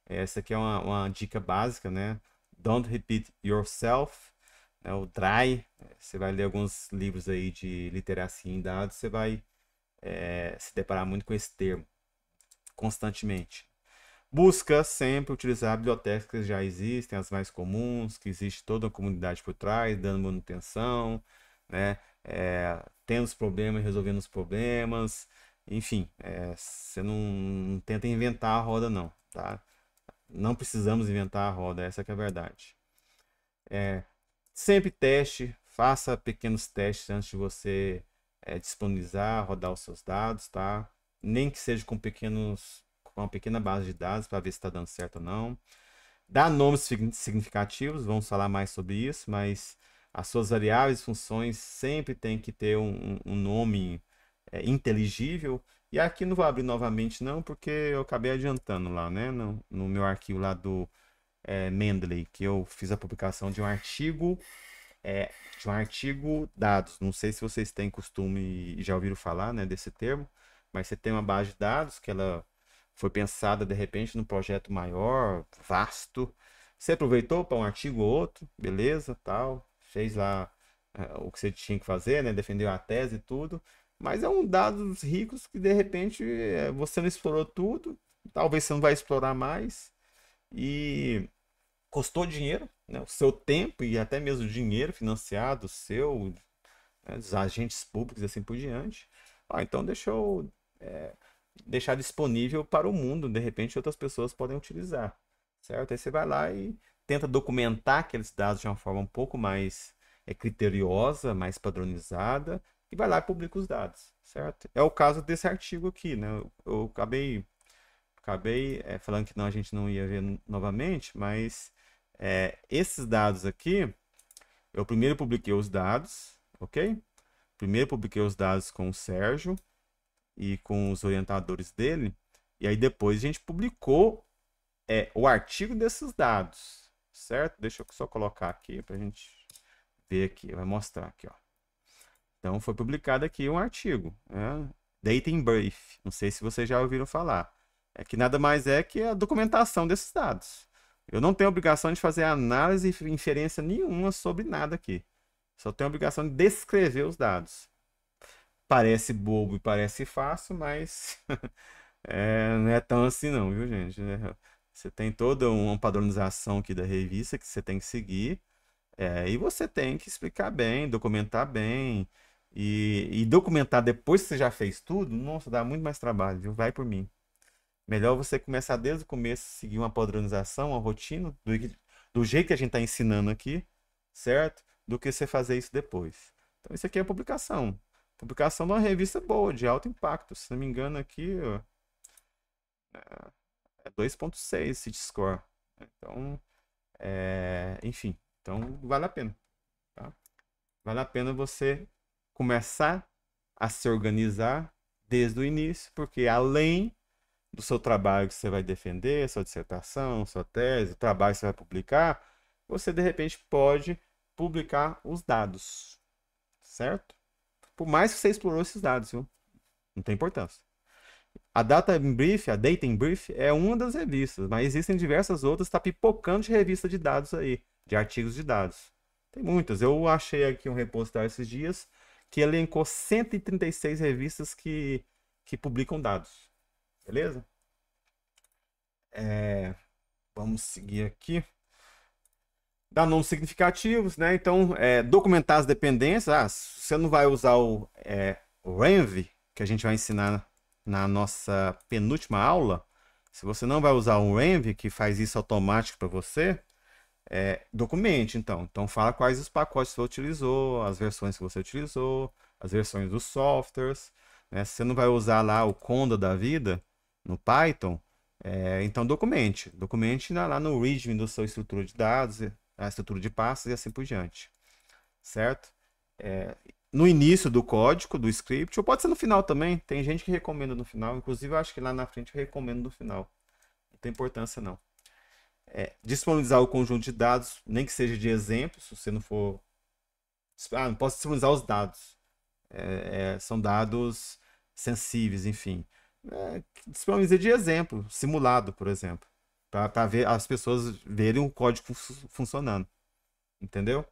Essa aqui é uma dica básica, né? Don't repeat yourself, né? O DRY. Você vai ler alguns livros aí de literacia em dados, você vai se deparar muito com esse termo constantemente. Busca sempre utilizar bibliotecas que já existem, as mais comuns, que existe toda a comunidade por trás, dando manutenção, né? Tendo os problemas, resolvendo os problemas, enfim, você não tenta inventar a roda não, tá? Não precisamos inventar a roda, essa que é a verdade. Sempre teste, faça pequenos testes antes de você disponibilizar, rodar os seus dados, tá? Nem que seja com uma pequena base de dados para ver se está dando certo ou não. Dá nomes significativos, vamos falar mais sobre isso, mas as suas variáveis e funções sempre tem que ter um nome inteligível. E aqui não vou abrir novamente não, porque eu acabei adiantando lá, né? No meu arquivo lá do Mendeley, que eu fiz a publicação de um artigo dados. Não sei se vocês têm costume e já ouviram falar, né, desse termo, mas você tem uma base de dados que ela foi pensada de repente num projeto maior, vasto. Você aproveitou para um artigo ou outro, beleza, tal, fez lá o que você tinha que fazer, né, defendeu a tese e tudo, mas é um dados ricos que de repente você não explorou tudo, talvez você não vai explorar mais e custou dinheiro, né? O seu tempo e até mesmo dinheiro financiado seu, né, dos agentes públicos e assim por diante. Então deixa eu deixar disponível para o mundo, de repente outras pessoas podem utilizar, certo? Aí você vai lá e tenta documentar aqueles dados de uma forma um pouco mais criteriosa, mais padronizada, e vai lá e publica os dados, certo? É o caso desse artigo aqui, né? Eu acabei falando que não, a gente não ia ver novamente, mas esses dados aqui, eu primeiro publiquei os dados, ok? Primeiro publiquei os dados com o Sérgio e com os orientadores dele, e aí depois a gente publicou o artigo desses dados, certo? Deixa eu só colocar aqui para a gente ver aqui, vai mostrar aqui, ó. Então foi publicado aqui um artigo, né? Data in Brief, não sei se vocês já ouviram falar. Que nada mais é que a documentação desses dados. Eu não tenho obrigação de fazer análise e inferência nenhuma sobre nada aqui. Só tenho a obrigação de descrever os dados. Parece bobo e parece fácil, mas não é tão assim não, viu, gente? Você tem toda uma padronização aqui da revista que você tem que seguir. E você tem que explicar bem, documentar bem. E documentar depois que você já fez tudo, nossa, dá muito mais trabalho, viu? Vai por mim. Melhor você começar desde o começo, seguir uma padronização, uma rotina, do jeito que a gente está ensinando aqui, certo? Do que você fazer isso depois. Então, isso aqui é publicação. Publicação de uma revista boa, de alto impacto. Se não me engano, aqui ó, é 2,6 City Score. Então, enfim, então vale a pena. Tá? Vale a pena você começar a se organizar desde o início, porque além do seu trabalho que você vai defender, sua dissertação, sua tese, o trabalho que você vai publicar, você de repente pode publicar os dados, certo? Por mais que você explorou esses dados, viu? Não tem importância. A Data in Brief, a Data in Brief é uma das revistas, mas existem diversas outras, está pipocando de revista de dados aí, de artigos de dados. Tem muitas. Eu achei aqui um repositório esses dias que elencou 136 revistas que publicam dados. Beleza? Vamos seguir aqui. Dá nomes significativos, né? Então, documentar as dependências. Você não vai usar o Renv, que a gente vai ensinar na nossa penúltima aula. Se você não vai usar o Renv, que faz isso automático para você, documente, então. Então, fala quais os pacotes você utilizou, as versões que você utilizou, as versões dos softwares. Né? Se você não vai usar lá o Conda da vida no Python, então documente. Documente lá no README da sua estrutura de dados, a estrutura de pastas e assim por diante. Certo? No início do código, do script, ou pode ser no final também. Tem gente que recomenda no final. Inclusive, eu acho que lá na frente eu recomendo no final. Não tem importância, não. disponibilizar o conjunto de dados, nem que seja de exemplos, se você não for. Não posso disponibilizar os dados. São dados sensíveis, enfim. Disponibiliza de exemplo, simulado, por exemplo, para ver as pessoas verem o código funcionando. Entendeu?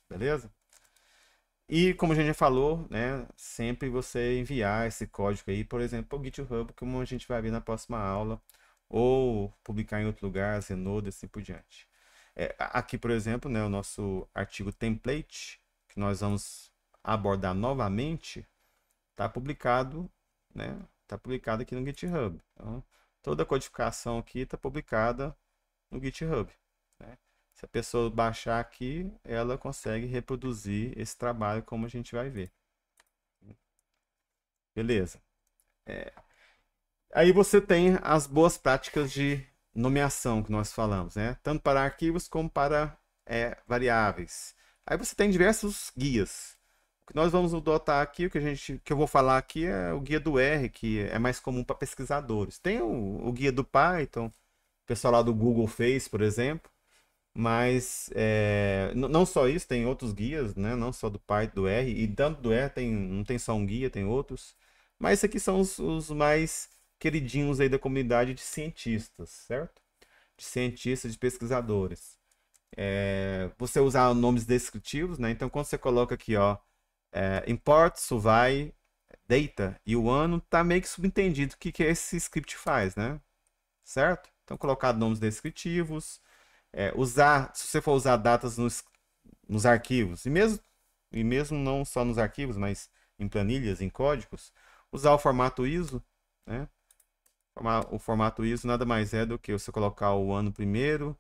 Beleza? E como a gente já falou, né, sempre você enviar esse código aí, por exemplo, para o GitHub, como a gente vai ver na próxima aula, ou publicar em outro lugar, Zenodo, assim por diante. Aqui, por exemplo, né, o nosso artigo template, que nós vamos abordar novamente, está publicado, né, tá publicado aqui no GitHub. Então, toda a codificação aqui está publicada no GitHub, né? Se a pessoa baixar aqui, ela consegue reproduzir esse trabalho como a gente vai ver. Beleza. Aí você tem as boas práticas de nomeação que nós falamos, né? Tanto para arquivos como para variáveis. Aí você tem diversos guias. O que nós vamos adotar aqui, que eu vou falar aqui é o guia do R, que é mais comum para pesquisadores. Tem o guia do Python, o pessoal lá do Google fez, por exemplo. Mas não só isso, tem outros guias, né? Não só do Python, do R. E tanto do R não tem só um guia, tem outros. Mas esses aqui são os mais queridinhos aí da comunidade de cientistas, certo? De cientistas, de pesquisadores. Você usar nomes descritivos, né? Então, quando você coloca aqui, ó, import, survey, data e o ano, tá meio que subentendido o que esse script faz, né? Certo? Então, colocar nomes descritivos, se você for usar datas nos arquivos, e mesmo não só nos arquivos, mas em planilhas, em códigos, usar o formato ISO, né? O formato ISO nada mais é do que você colocar o ano primeiro,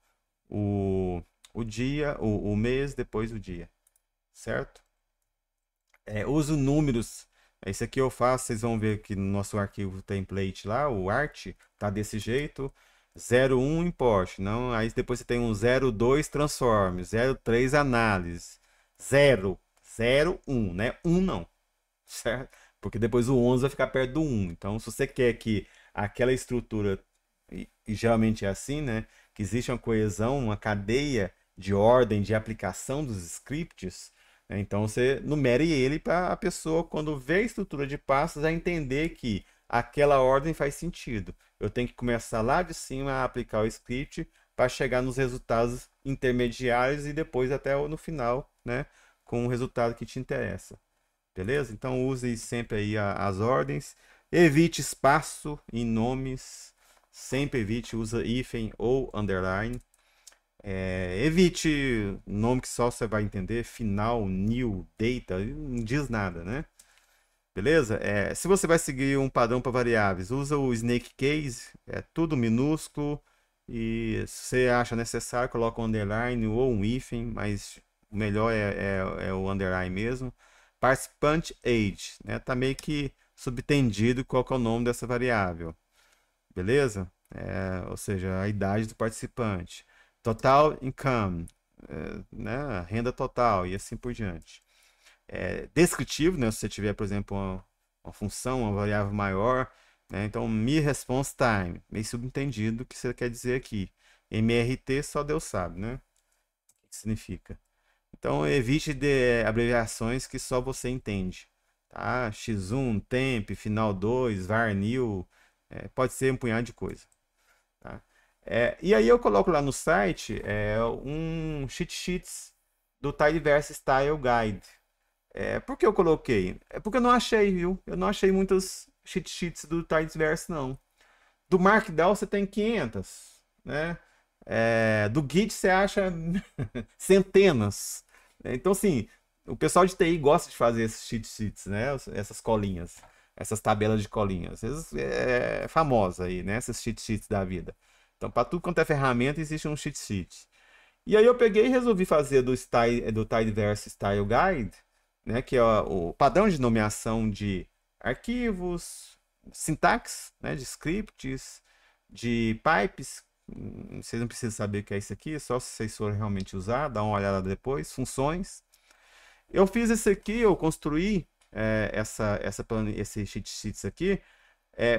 o dia, o mês, depois o dia, certo? Uso números. Esse aqui eu faço, vocês vão ver que no nosso arquivo template lá, o art, tá desse jeito. 01 import, não, aí depois você tem um 02 transform, 03 análise, 0, 01, né? 1 não, certo? Porque depois o 11 vai ficar perto do 1. Então, se você quer que aquela estrutura, e geralmente é assim, né? Que existe uma coesão, uma cadeia de ordem de aplicação dos scripts, né? Então você numere ele para a pessoa, quando vê a estrutura de passos, a entender que aquela ordem faz sentido. Eu tenho que começar lá de cima a aplicar o script para chegar nos resultados intermediários e depois até no final, né, com o resultado que te interessa. Beleza? Então use sempre aí as ordens. Evite espaço em nomes. Sempre evite, usa hífen ou underline. Evite nome que só você vai entender. Final, new, data, não diz nada, né? Beleza? Se você vai seguir um padrão para variáveis, usa o snake case, é tudo minúsculo. E se você acha necessário, coloca um underline ou um hífen, mas o melhor é o underline mesmo. Participant age, né? Tá meio que subtendido qual que é o nome dessa variável. Beleza? Ou seja, a idade do participante. Total income, né? Renda total e assim por diante. Descritivo, né? Se você tiver, por exemplo, uma função, uma variável maior, né? Então, me response time, meio subentendido o que você quer dizer aqui. MRT só Deus sabe, né? O que significa. Então, evite abreviações que só você entende. Tá? X1, temp, final 2, var new, pode ser um punhado de coisa. Tá? E aí eu coloco lá no site um cheat sheets do Tidyverse Style Guide. Por que eu coloquei? É porque eu não achei, viu? Eu não achei muitas cheat sheets do Tidyverse, não. Do Markdown você tem 500, né? Do Git você acha centenas. Então, assim, o pessoal de TI gosta de fazer esses cheat sheets, né? Essas colinhas, essas tabelas de colinhas. É famosa aí, né? Essas cheat sheets da vida. Então, para tudo quanto é ferramenta, existe um cheat sheet. E aí eu peguei e resolvi fazer do Tidyverse Style Guide, né? Que é o padrão de nomeação de arquivos, sintaxe, né? De scripts, de pipes. Vocês não precisam saber o que é isso aqui, só se vocês forem realmente usar, dá uma olhada depois. Funções. Eu fiz esse aqui, eu construí esse cheat sheets aqui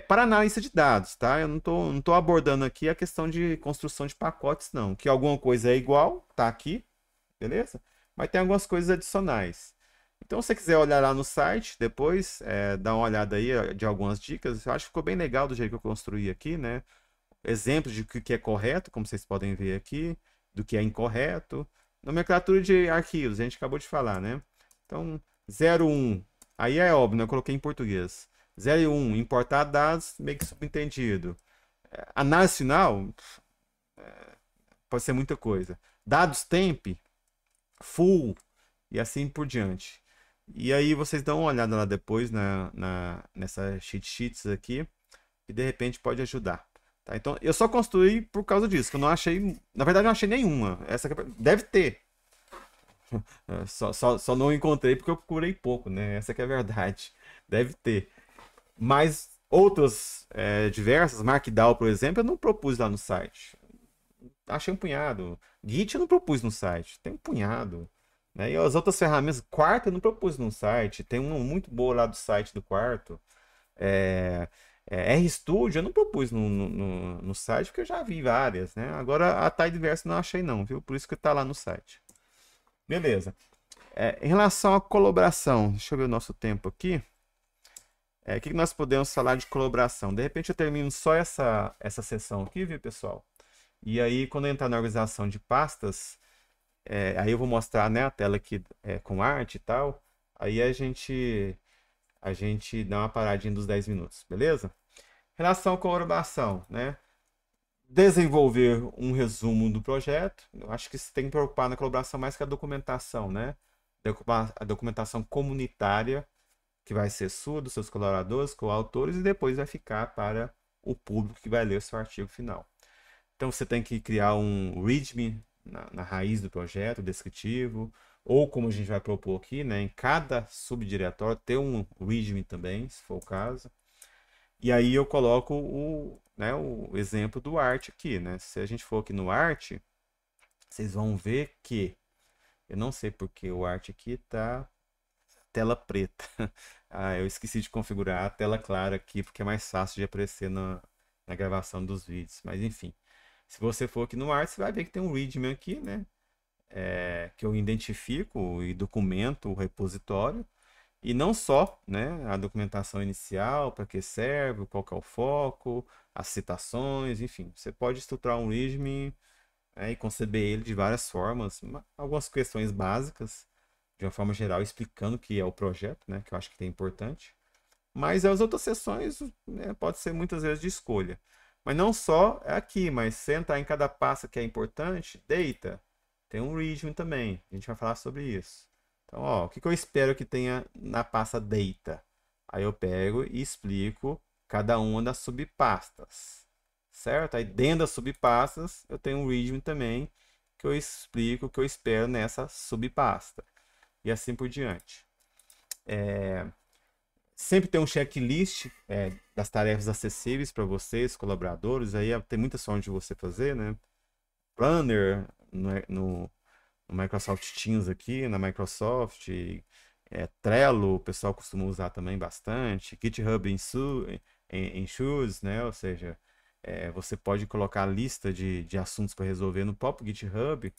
Para analista de dados, tá? Eu não tô abordando aqui a questão de construção de pacotes, não. Que alguma coisa é igual, tá aqui, beleza? Mas tem algumas coisas adicionais. Então, se você quiser olhar lá no site, depois, dá uma olhada aí de algumas dicas. Eu acho que ficou bem legal do jeito que eu construí aqui, né? Exemplos de o que é correto, como vocês podem ver aqui, do que é incorreto. Nomenclatura de arquivos, a gente acabou de falar, né? Então, 01, aí é óbvio, né? Eu coloquei em português. 0 e 1, importar dados, meio que subentendido. Análise final, pode ser muita coisa. Dados temp, full, e assim por diante. E aí vocês dão uma olhada lá depois nessa cheat sheets aqui, e de repente pode ajudar. Tá? Então, eu só construí por causa disso, que eu não achei. Na verdade, eu não achei nenhuma. Deve ter. Só não encontrei porque eu procurei pouco, né? Essa que é a verdade. Deve ter. Mas outras diversas, Markdown, por exemplo, eu não propus lá no site. Achei um punhado. Git eu não propus no site. Tem um punhado. Né? E as outras ferramentas, Quarto eu não propus no site. Tem uma muito boa lá do site do Quarto. É, RStudio eu não propus no site, porque eu já vi várias, né? Agora a Tidyverse não achei não, viu? Por isso que tá lá no site. Beleza. Em relação à colaboração, deixa eu ver o nosso tempo aqui. O que nós podemos falar de colaboração? De repente eu termino só essa sessão aqui, viu, pessoal? E aí, quando eu entrar na organização de pastas, aí eu vou mostrar, né, a tela aqui com arte e tal. Aí a gente dá uma paradinha dos 10 minutos, beleza? Relação à colaboração, né? Desenvolver um resumo do projeto. Eu acho que você tem que preocupar na colaboração mais que a documentação, né? A documentação comunitária, que vai ser sua, dos seus colaboradores, coautores, e depois vai ficar para o público que vai ler o seu artigo final. Então você tem que criar um README na raiz do projeto, descritivo, ou como a gente vai propor aqui, né, em cada subdiretório ter um README também, se for o caso. E aí eu coloco o exemplo do Art aqui, né? Se a gente for aqui no Art, vocês vão ver que eu não sei porque o Art aqui tá tela preta. Ah, eu esqueci de configurar a tela clara aqui porque é mais fácil de aparecer na gravação dos vídeos. Mas enfim, se você for aqui no Art, você vai ver que tem um README aqui, né? Que eu identifico e documento o repositório. E não só, né, a documentação inicial, para que serve, qual que é o foco, as citações, enfim. Você pode estruturar um README, e conceber ele de várias formas, algumas questões básicas, de uma forma geral, explicando o que é o projeto, né, que eu acho que é importante. Mas as outras sessões, né, pode ser muitas vezes de escolha. Mas não só aqui, mas se entrar em cada pasta que é importante, data, tem um README também, a gente vai falar sobre isso. Então, ó, o que eu espero que tenha na pasta data? Aí eu pego e explico cada uma das subpastas, certo? Aí dentro das subpastas eu tenho um README também que eu explico o que eu espero nessa subpasta e assim por diante. Sempre tem um checklist das tarefas acessíveis para vocês, colaboradores. Aí tem muitas formas de você fazer, né? Planner no Microsoft Teams aqui, na Microsoft, Trello, o pessoal costuma usar também bastante, GitHub em Shoes, né? Ou seja, você pode colocar a lista de assuntos para resolver no próprio GitHub.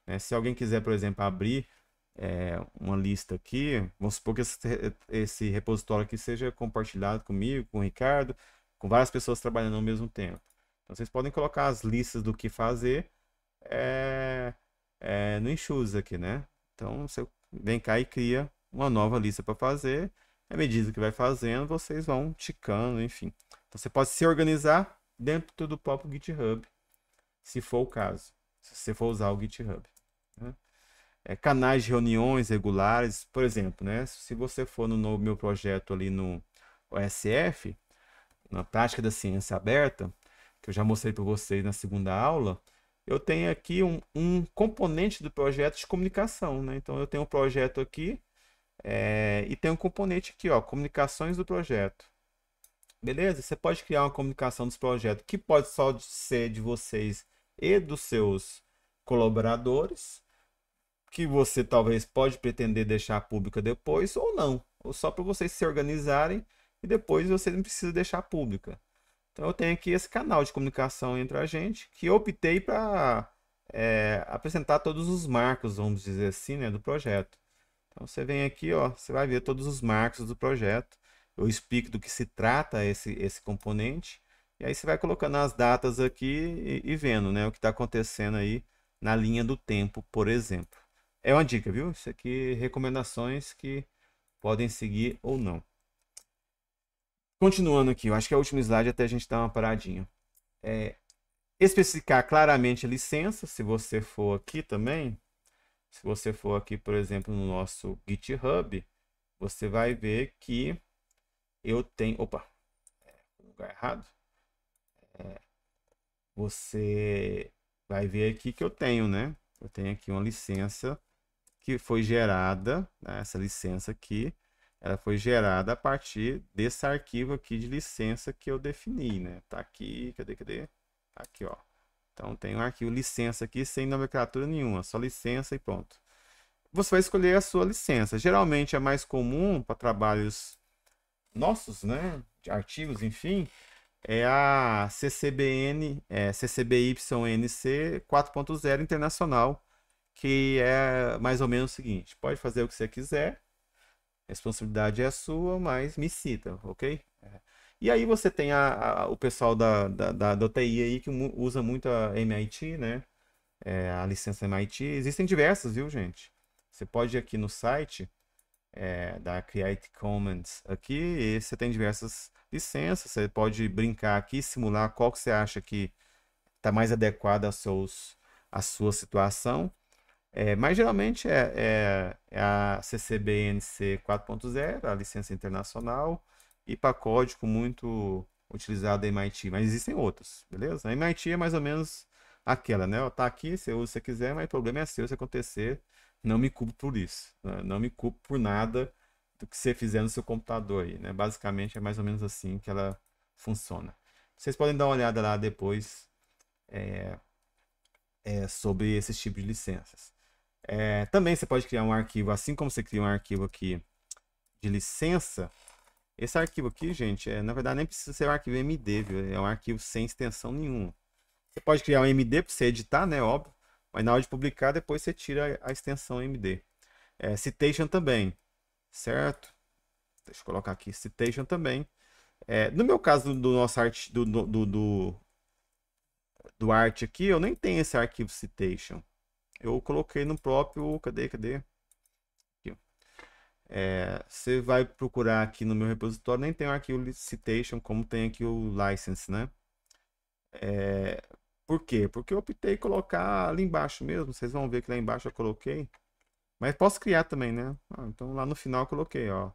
Né? Se alguém quiser, por exemplo, abrir uma lista aqui, vamos supor que esse repositório aqui seja compartilhado comigo, com o Ricardo, com várias pessoas trabalhando ao mesmo tempo. Então, vocês podem colocar as listas do que fazer no Enxuse aqui, né? Então, você vem cá e cria uma nova lista para fazer. À medida que vai fazendo, vocês vão ticando, enfim. Então, você pode se organizar dentro do próprio GitHub, se for o caso, se você for usar o GitHub. Né? Canais de reuniões regulares, por exemplo, né? Se você for no meu projeto ali no OSF, na prática da ciência aberta, que eu já mostrei para vocês na segunda aula, eu tenho aqui um componente do projeto de comunicação, né? Então eu tenho um projeto aqui e tem um componente aqui, ó, comunicações do projeto. Beleza? Você pode criar uma comunicação dos projetos que pode só ser de vocês e dos seus colaboradores, que você talvez pode pretender deixar pública depois ou não, ou só para vocês se organizarem e depois você não precisa deixar pública. Então eu tenho aqui esse canal de comunicação entre a gente, que eu optei para apresentar todos os marcos, vamos dizer assim, né, do projeto. Então você vem aqui, ó, você vai ver todos os marcos do projeto. Eu explico do que se trata esse componente. E aí você vai colocando as datas aqui e vendo, né, o que está acontecendo aí na linha do tempo, por exemplo. É uma dica, viu? Isso aqui, recomendações que podem seguir ou não. Continuando aqui, eu acho que é o último slide até a gente dar uma paradinha. Especificar claramente a licença, se você for aqui também, se você for aqui, por exemplo, no nosso GitHub, você vai ver que eu tenho. Opa, lugar errado. Você vai ver aqui que eu tenho, né? Eu tenho aqui uma licença que foi gerada, né? Essa licença aqui, ela foi gerada a partir desse arquivo aqui de licença que eu defini, né? Tá aqui, cadê? Aqui, ó. Então tem um arquivo licença aqui sem nomenclatura nenhuma, só licença e pronto. Você vai escolher a sua licença. Geralmente é mais comum para trabalhos nossos, né? De artigos, enfim, é a CCBN, CCBY-NC 4.0 internacional, que é mais ou menos o seguinte: pode fazer o que você quiser, a responsabilidade é sua, mas me cita, ok? E aí você tem o pessoal da TI aí que usa muito a MIT, né? A licença MIT. Existem diversas, viu, gente? Você pode ir aqui no site da Creative Commons aqui, e você tem diversas licenças. Você pode brincar aqui, simular qual que você acha que está mais adequada à sua situação. Mas geralmente é a CC-BY-NC 4.0, a licença internacional, e para código muito utilizado da MIT, mas existem outras, beleza? A MIT é mais ou menos aquela, né? Tá aqui, você usa se você quiser, mas o problema é seu se acontecer. Não me culpo por isso, né? Não me culpo por nada do que você fizer no seu computador aí, né? Basicamente é mais ou menos assim que ela funciona. Vocês podem dar uma olhada lá depois sobre esses tipos de licenças. Também você pode criar um arquivo, assim como você cria um arquivo aqui de licença. Esse arquivo aqui, gente, na verdade nem precisa ser um arquivo MD, viu? É um arquivo sem extensão nenhuma. Você pode criar um MD para você editar, né? Óbvio. Mas na hora de publicar, depois você tira a extensão MD. Citation também, certo? Deixa eu colocar aqui, citation também. No meu caso do nosso art, do art aqui, eu nem tenho esse arquivo citation. Eu coloquei no próprio. Cadê? Aqui, ó. Você vai procurar aqui no meu repositório, nem tem o arquivo citation, como tem aqui o license, né? Por quê? Porque eu optei em colocar ali embaixo mesmo. Vocês vão ver que lá embaixo eu coloquei. Mas posso criar também, né? Então lá no final eu coloquei, ó.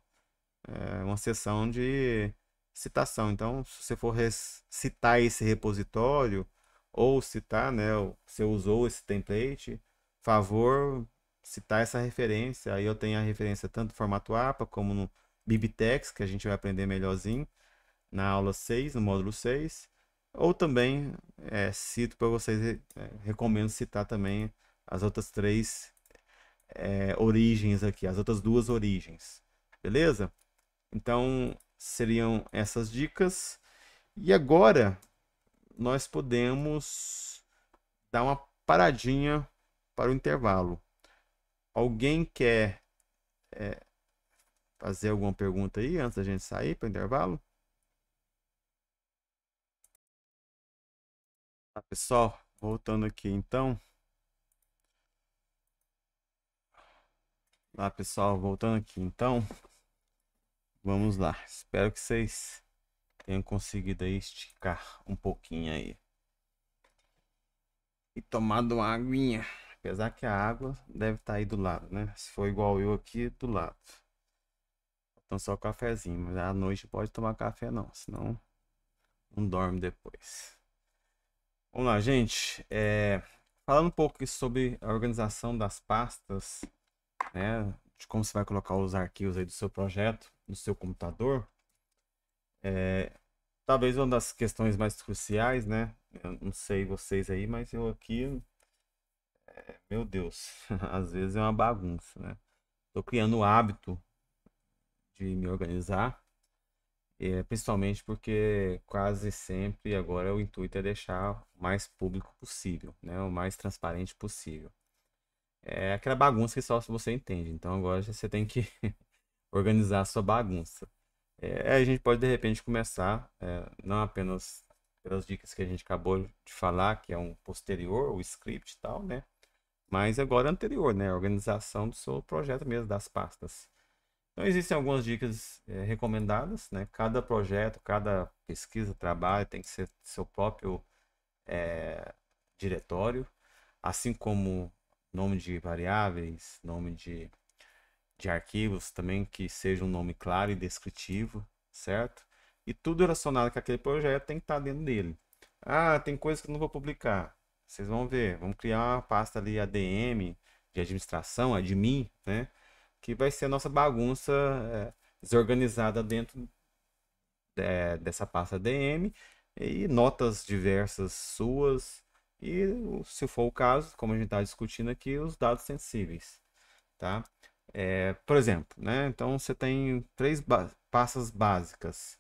Uma seção de citação. Então, se você for citar esse repositório, ou citar, né? Você usou esse template, favor citar essa referência. Aí eu tenho a referência tanto no formato APA como no BibTeX, que a gente vai aprender melhorzinho na aula 6, no módulo 6. Ou também cito para vocês, recomendo citar também as outras três origens aqui, as outras duas origens. Beleza? Então, seriam essas dicas. E agora nós podemos dar uma paradinha para o intervalo. Alguém quer fazer alguma pergunta aí antes da gente sair para o intervalo? Tá, pessoal, voltando aqui então. Lá, pessoal, voltando aqui então. Vamos lá. Espero que vocês tenham conseguido aí esticar um pouquinho aí. E tomado uma aguinha. Apesar que a água deve estar aí do lado, né? Se for igual eu aqui, do lado. Então só cafezinho. Mas à noite pode tomar café não, senão não dorme depois. Vamos lá, gente. Falando um pouco sobre a organização das pastas, né? De como você vai colocar os arquivos aí do seu projeto no seu computador. Talvez uma das questões mais cruciais, né? Eu não sei vocês aí, mas eu aqui, meu Deus, às vezes é uma bagunça, né? Tô criando o hábito de me organizar Principalmente porque quase sempre agora o intuito é deixar o mais público possível, né? O mais transparente possível. É aquela bagunça que só você entende. Então agora você tem que organizar a sua bagunça. A gente pode de repente começar, não apenas pelas dicas que a gente acabou de falar, que é um posterior, o script e tal, né? Mas agora anterior, né? A organização do seu projeto mesmo, das pastas. Então existem algumas dicas recomendadas, né? Cada projeto, cada pesquisa, trabalho tem que ser seu próprio diretório, assim como nome de variáveis, nome de arquivos também que seja um nome claro e descritivo, certo? E tudo relacionado com aquele projeto tem que estar dentro dele. Ah, tem coisas que eu não vou publicar. Vocês vão ver, vamos criar uma pasta ali ADM, de administração, admin, né? Que vai ser a nossa bagunça desorganizada dentro dessa pasta ADM e notas diversas suas e, se for o caso, como a gente está discutindo aqui, os dados sensíveis, tá? Por exemplo, né? Então você tem três pastas básicas.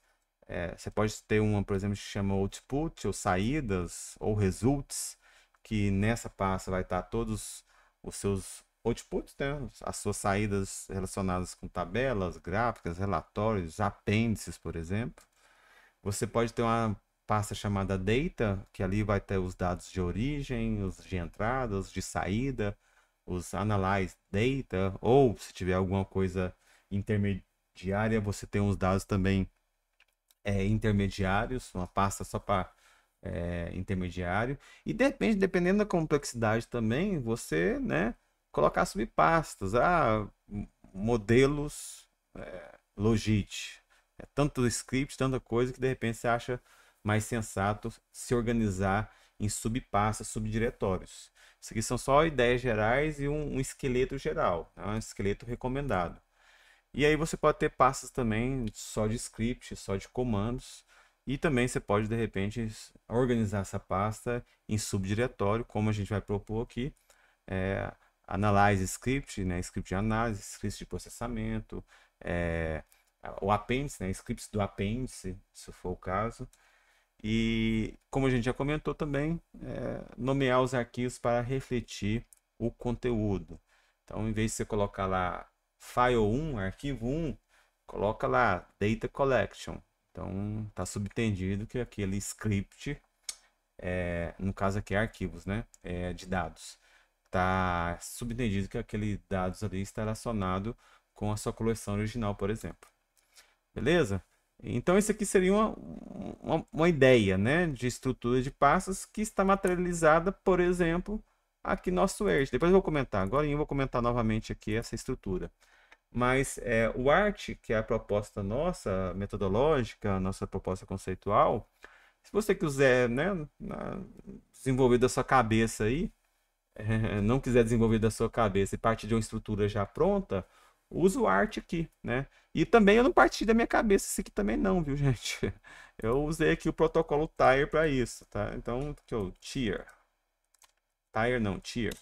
Você pode ter uma, por exemplo, que chama output, ou saídas, ou results, que nessa pasta vai estar todos os seus outputs, né? As suas saídas relacionadas com tabelas, gráficas, relatórios, apêndices, por exemplo. Você pode ter uma pasta chamada data, que ali vai ter os dados de origem, os de entrada, os de saída, os analyze data, ou se tiver alguma coisa intermediária, você tem uns dados também intermediários, uma pasta só para intermediário. E depende, dependendo da complexidade também, você, né, colocar subpastas, modelos Logit. É tanto script, tanta coisa que de repente você acha mais sensato se organizar em subpastas, subdiretórios. Isso aqui são só ideias gerais e um esqueleto geral, né? Um esqueleto recomendado. E aí você pode ter pastas também só de script, só de comandos. E também você pode, de repente, organizar essa pasta em subdiretório, como a gente vai propor aqui. É, Analyze script, né? Script de análise, script de processamento, é, o apêndice, né? Scripts do apêndice, se for o caso. E como a gente já comentou também, nomear os arquivos para refletir o conteúdo. Então, em vez de você colocar lá file 1, arquivo 1, coloca lá data collection. Então, está subtendido que aquele script, no caso aqui é arquivos, né, de dados, está subentendido que aquele dados ali está relacionado com a sua coleção original, por exemplo. Beleza? Então, isso aqui seria uma ideia, né, de estrutura de pastas que está materializada, por exemplo, aqui no nosso Word. Depois eu vou comentar, agora eu vou comentar novamente aqui essa estrutura. Mas o ART, que é a proposta nossa, metodológica, nossa proposta conceitual, se você quiser, né, desenvolver da sua cabeça aí, não quiser desenvolver da sua cabeça e partir de uma estrutura já pronta, usa o Art aqui, né? E também eu não parti da minha cabeça isso aqui também não, viu, gente? Eu usei aqui o protocolo Tier para isso, tá? Então, aqui, ó, Tier. Tier não, Tier.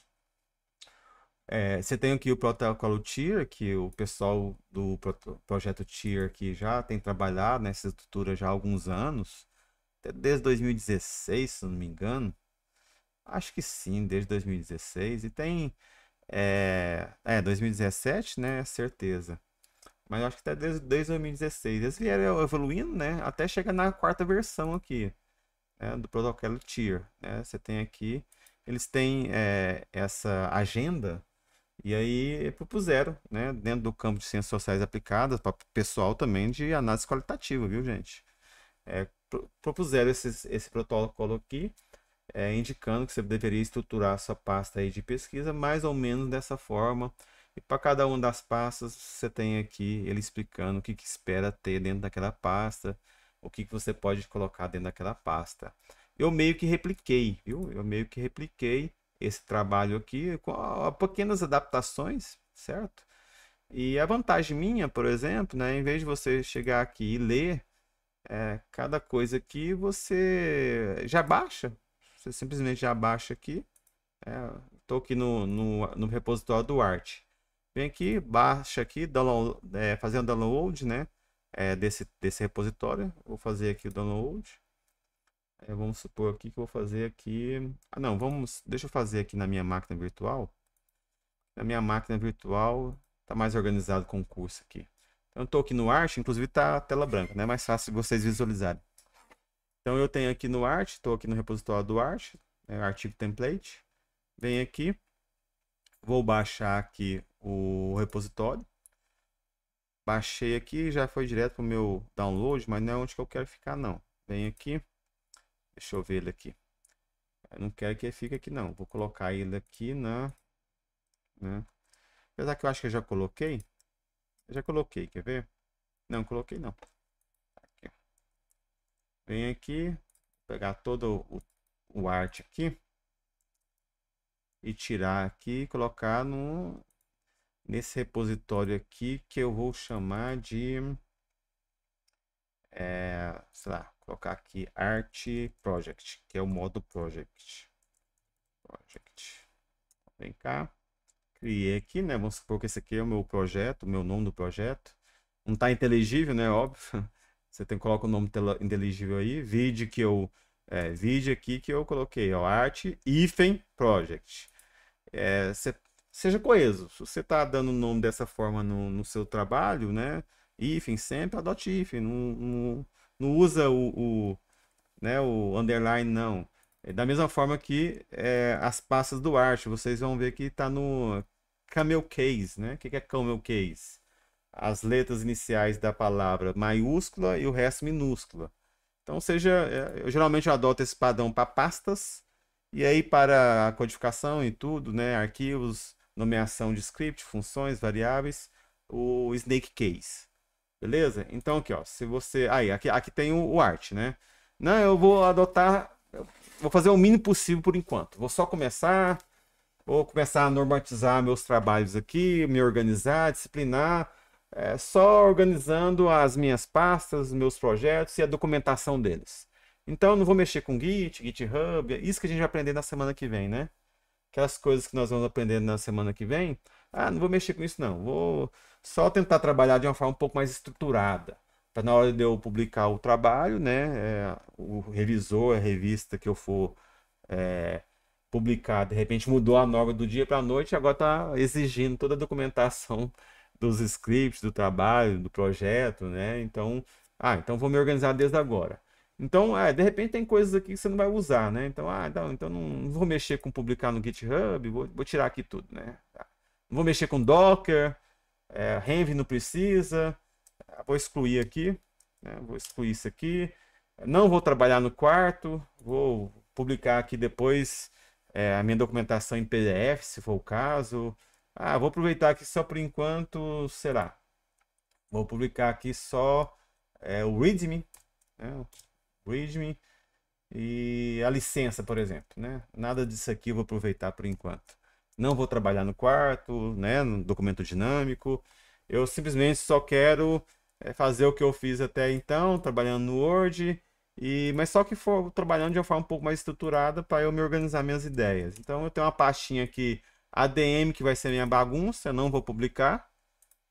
Você tem aqui o protocolo Tier, que o pessoal do projeto Tier que já tem trabalhado nessa estrutura já há alguns anos, até desde 2016, se não me engano. Acho que sim, desde 2016. E tem 2017, né? Certeza. Mas eu acho que até desde 2016. Eles vieram evoluindo, né? Até chegar na quarta versão aqui, né, do protocolo Tier, né? Você tem aqui, eles têm essa agenda e aí propuseram, né? Dentro do campo de ciências sociais aplicadas, para o pessoal também de análise qualitativa, viu, gente? Propuseram esse protocolo aqui indicando que você deveria estruturar a sua pasta aí de pesquisa mais ou menos dessa forma. E para cada uma das pastas, você tem aqui ele explicando o que espera ter dentro daquela pasta, o que você pode colocar dentro daquela pasta. Eu meio que repliquei, viu? Eu meio que repliquei esse trabalho aqui com pequenas adaptações, certo? E a vantagem minha, por exemplo, né, em vez de você chegar aqui e ler cada coisa aqui, você já baixa. Você simplesmente já baixa aqui. Estou aqui no repositório do Art. Vem aqui, baixa aqui, download, fazendo download, né? desse repositório. Vou fazer aqui o download. Vamos supor aqui que eu vou fazer aqui... Ah, não, deixa eu fazer aqui na minha máquina virtual. Na minha máquina virtual está mais organizado com o curso aqui. Então, eu estou aqui no Arch, inclusive está a tela branca, né? É mais fácil de vocês visualizarem. Então, eu tenho aqui no Arch, estou aqui no repositório do Arch, artigo template. Venho aqui, vou baixar aqui o repositório. Baixei aqui, já foi direto para o meu download, mas não é onde que eu quero ficar, não. Venho aqui, deixa eu ver ele aqui. Eu não quero que ele fique aqui, não. Vou colocar ele aqui né? Apesar que eu acho que eu já coloquei. Eu já coloquei, quer ver? Não, coloquei não. Aqui. Vem aqui, pegar todo o art aqui e tirar aqui e colocar nesse repositório aqui que eu vou chamar de, sei lá, colocar aqui Art Project, que é o modo Project. Vem cá. Criei aqui, né? Vamos supor que esse aqui é o meu projeto, o meu nome do projeto. Não está inteligível, né? Óbvio. Você tem que colocar o nome inteligível aí. Vídeo aqui que eu coloquei, ó, Art Hífen Project. Seja coeso. Se você está dando o nome dessa forma no seu trabalho, né? Hífen sempre, adote hífen. Não usa né, o underline, não. Da mesma forma que as pastas do Arch, vocês vão ver que está no camel case, né? O que é camel case? As letras iniciais da palavra maiúscula e o resto minúscula. Então, eu geralmente adoto esse padrão para pastas, e aí para a codificação e tudo, né? Arquivos, nomeação de script, funções, variáveis, o snake case. Beleza? Então aqui, ó, se você... Aí, aqui tem o Arch, né? Não, eu vou adotar... Vou fazer o mínimo possível por enquanto. Vou começar a normatizar meus trabalhos aqui, me organizar, disciplinar, só organizando as minhas pastas, meus projetos e a documentação deles. Então, eu não vou mexer com Git, GitHub, isso que a gente vai aprender na semana que vem, né? Aquelas coisas que nós vamos aprender na semana que vem. Ah, não vou mexer com isso, não. Vou só tentar trabalhar de uma forma um pouco mais estruturada. Para na hora de eu publicar o trabalho, né? O revisor, a revista que eu for publicar, de repente mudou a norma do dia para a noite e agora está exigindo toda a documentação dos scripts, do trabalho, do projeto, né? Então vou me organizar desde agora. Então, de repente tem coisas aqui que você não vai usar, né? Então não vou mexer com publicar no GitHub, vou tirar aqui tudo, né? Não vou mexer com Docker, Renv não precisa, vou excluir aqui, né? Vou excluir isso aqui. Não vou trabalhar no quarto, vou publicar aqui depois a minha documentação em PDF, se for o caso. Vou aproveitar aqui só por enquanto, será? Vou publicar aqui só o README, né? README e a licença, por exemplo, né? Nada disso aqui eu vou aproveitar por enquanto. Não vou trabalhar no quarto, né? No documento dinâmico. Eu simplesmente só quero fazer o que eu fiz até então, trabalhando no Word, mas só que for trabalhando de uma forma um pouco mais estruturada para eu me organizar minhas ideias. Então eu tenho uma pastinha aqui, ADM, que vai ser minha bagunça, eu não vou publicar,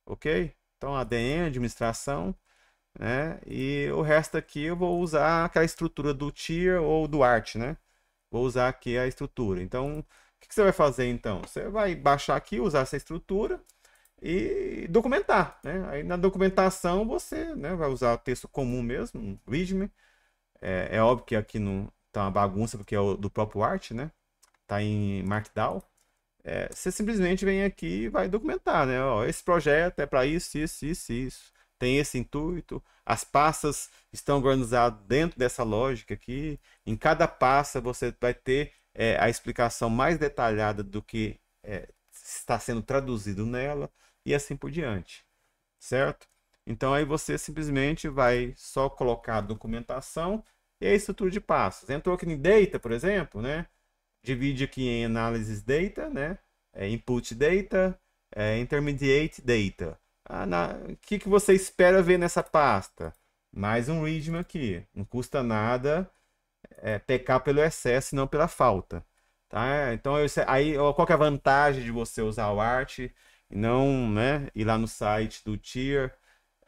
ok? Então ADM, administração, né? E o resto aqui eu vou usar aquela estrutura do tier ou do art, né? Vou usar aqui a estrutura. Então, o que você vai fazer então? Você vai baixar aqui, usar essa estrutura e documentar, né? Aí na documentação você, né, vai usar o texto comum mesmo, README. É óbvio que aqui não tá uma bagunça porque é do próprio Art, né? Tá em Markdown. Você simplesmente vem aqui e vai documentar, né? Ó, esse projeto é para isso, isso, isso, isso. Tem esse intuito. As pastas estão organizadas dentro dessa lógica aqui. Em cada pasta você vai ter a explicação mais detalhada do que está sendo traduzido nela e assim por diante, certo? Então aí você simplesmente vai só colocar a documentação e a estrutura de passos. Entrou aqui em Data, por exemplo, né? Divide aqui em Analysis Data, né? Input Data, Intermediate Data. O que você espera ver nessa pasta? Mais um README aqui. Não custa nada pecar pelo excesso e não pela falta. Tá? Então, aí, qual que é a vantagem de você usar o Art e não, né, ir lá no site do Tier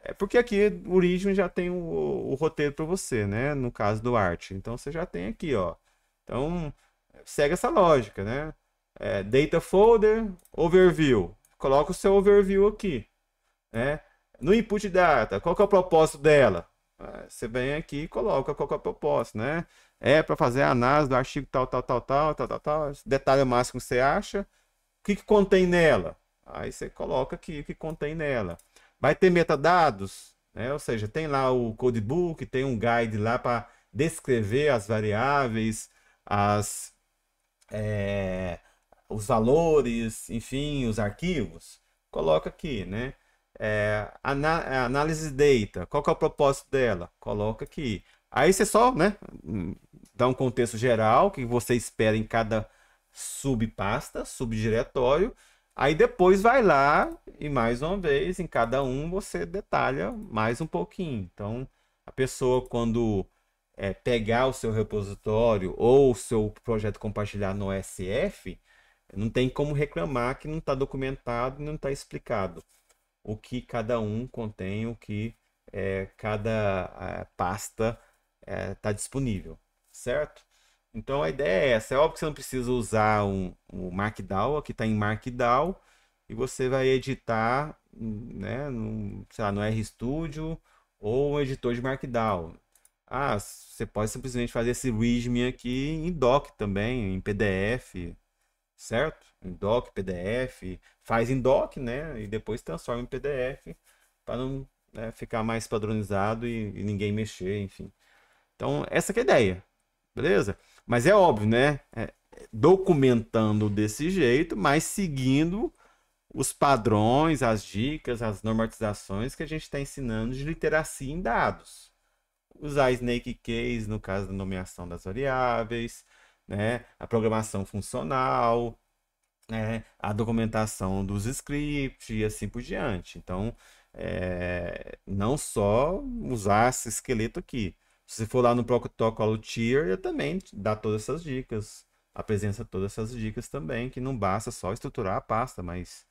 É porque aqui o Origin já tem o roteiro para você, né? No caso do Art. Então você já tem aqui, ó. Então segue essa lógica, né? Data Folder, Overview. Coloca o seu overview aqui, né? No input data, qual que é o propósito dela? Você vem aqui e coloca qual que é o propósito, né? É para fazer a análise do artigo tal, tal, tal, tal, tal, tal, tal. Detalhe máximo que você acha. O que que contém nela? Aí você coloca aqui o que contém nela. Vai ter metadados, né? Ou seja, tem lá o codebook, tem um guide lá para descrever as variáveis, as, é, os valores, enfim, os arquivos. Coloca aqui, né? Análise data, qual que é o propósito dela? Coloca aqui. Aí você só, né, dá um contexto geral, que você espera em cada subpasta, subdiretório. Aí depois vai lá e mais uma vez, em cada um você detalha mais um pouquinho. Então, a pessoa quando pegar o seu repositório ou o seu projeto compartilhar no SF, não tem como reclamar que não está documentado e não está explicado o que cada um contém, o que cada pasta está disponível, certo? Então a ideia é essa. É óbvio que você não precisa usar um Markdown, aqui está em Markdown, e você vai editar, né, sei lá, no RStudio ou um editor de Markdown. Ah, você pode simplesmente fazer esse readme aqui em doc também, em PDF, certo? Em doc, PDF, faz em doc, né? E depois transforma em PDF para não, né, ficar mais padronizado e ninguém mexer, enfim. Então, essa que é a ideia, beleza? Mas é óbvio, né? Documentando desse jeito, mas seguindo os padrões, as dicas, as normatizações que a gente está ensinando de literacia em dados. Usar snake case no caso da nomeação das variáveis, né? A programação funcional, né? A documentação dos scripts e assim por diante. Então, não só usar esse esqueleto aqui. Se você for lá no protocolo tier, ele também dá todas essas dicas, apresenta todas essas dicas também, que não basta só estruturar a pasta, mas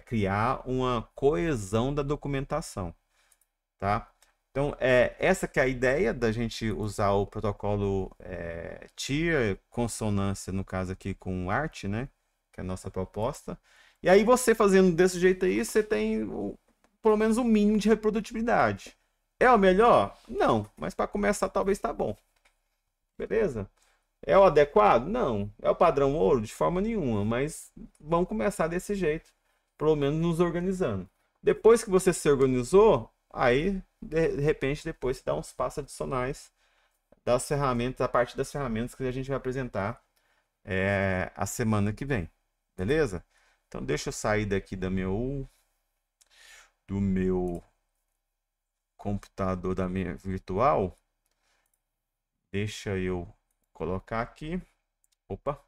criar uma coesão da documentação, tá? Então, essa que é a ideia da gente usar o protocolo tier, consonância, no caso aqui com art, né? Que é a nossa proposta. E aí você fazendo desse jeito aí, você tem pelo menos um mínimo de reprodutibilidade. É o melhor? Não, mas para começar talvez tá bom. Beleza? É o adequado? Não. É o padrão ouro? De forma nenhuma, mas vamos começar desse jeito, pelo menos nos organizando. Depois que você se organizou, aí de repente depois você dá uns passos adicionais das ferramentas, a partir das ferramentas que a gente vai apresentar a semana que vem. Beleza? Então deixa eu sair daqui do meu computador da minha virtual. Deixa eu colocar aqui. Opa,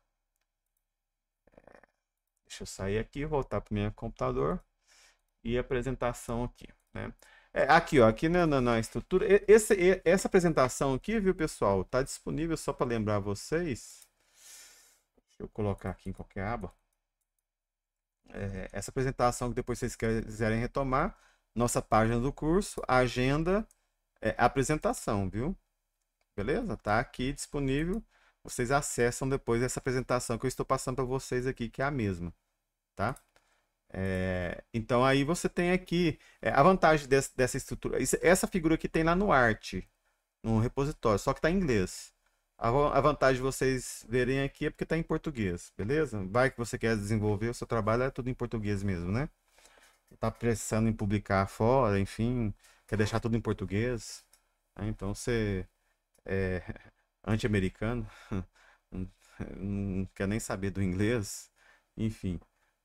deixa eu sair aqui, voltar para o meu computador e apresentação aqui, né? Aqui, ó, aqui na estrutura. Essa apresentação aqui, viu, pessoal? Tá disponível só para lembrar vocês. Deixa eu colocar aqui em qualquer aba. Essa apresentação que depois vocês quiserem retomar, nossa página do curso, agenda, apresentação, viu? Beleza? Tá aqui disponível. Vocês acessam depois essa apresentação que eu estou passando para vocês aqui, que é a mesma, tá? Então aí você tem aqui a vantagem dessa estrutura. Essa figura aqui tem lá no Art, no repositório, só que está em inglês. A vantagem de vocês verem aqui é porque está em português, beleza? Vai que você quer desenvolver o seu trabalho, é tudo em português mesmo, né? Tá pensando em publicar fora, enfim, quer deixar tudo em português, né? Então você é anti-americano, não quer nem saber do inglês, enfim,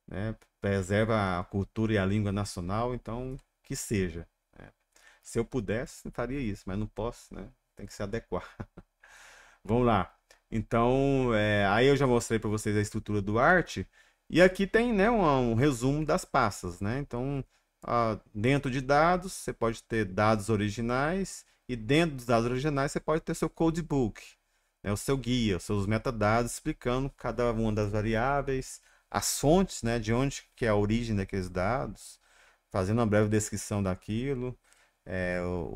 né? Preserva a cultura e a língua nacional, então que seja, né? Se eu pudesse, faria isso, mas não posso, né? Tem que se adequar. Vamos lá. Então, aí eu já mostrei para vocês a estrutura do Art. E aqui tem, né, um resumo das pastas, né? Então, dentro de dados, você pode ter dados originais. E dentro dos dados originais, você pode ter seu codebook, né, o seu guia, os seus metadados, explicando cada uma das variáveis, as fontes, né, de onde que é a origem daqueles dados, fazendo uma breve descrição daquilo.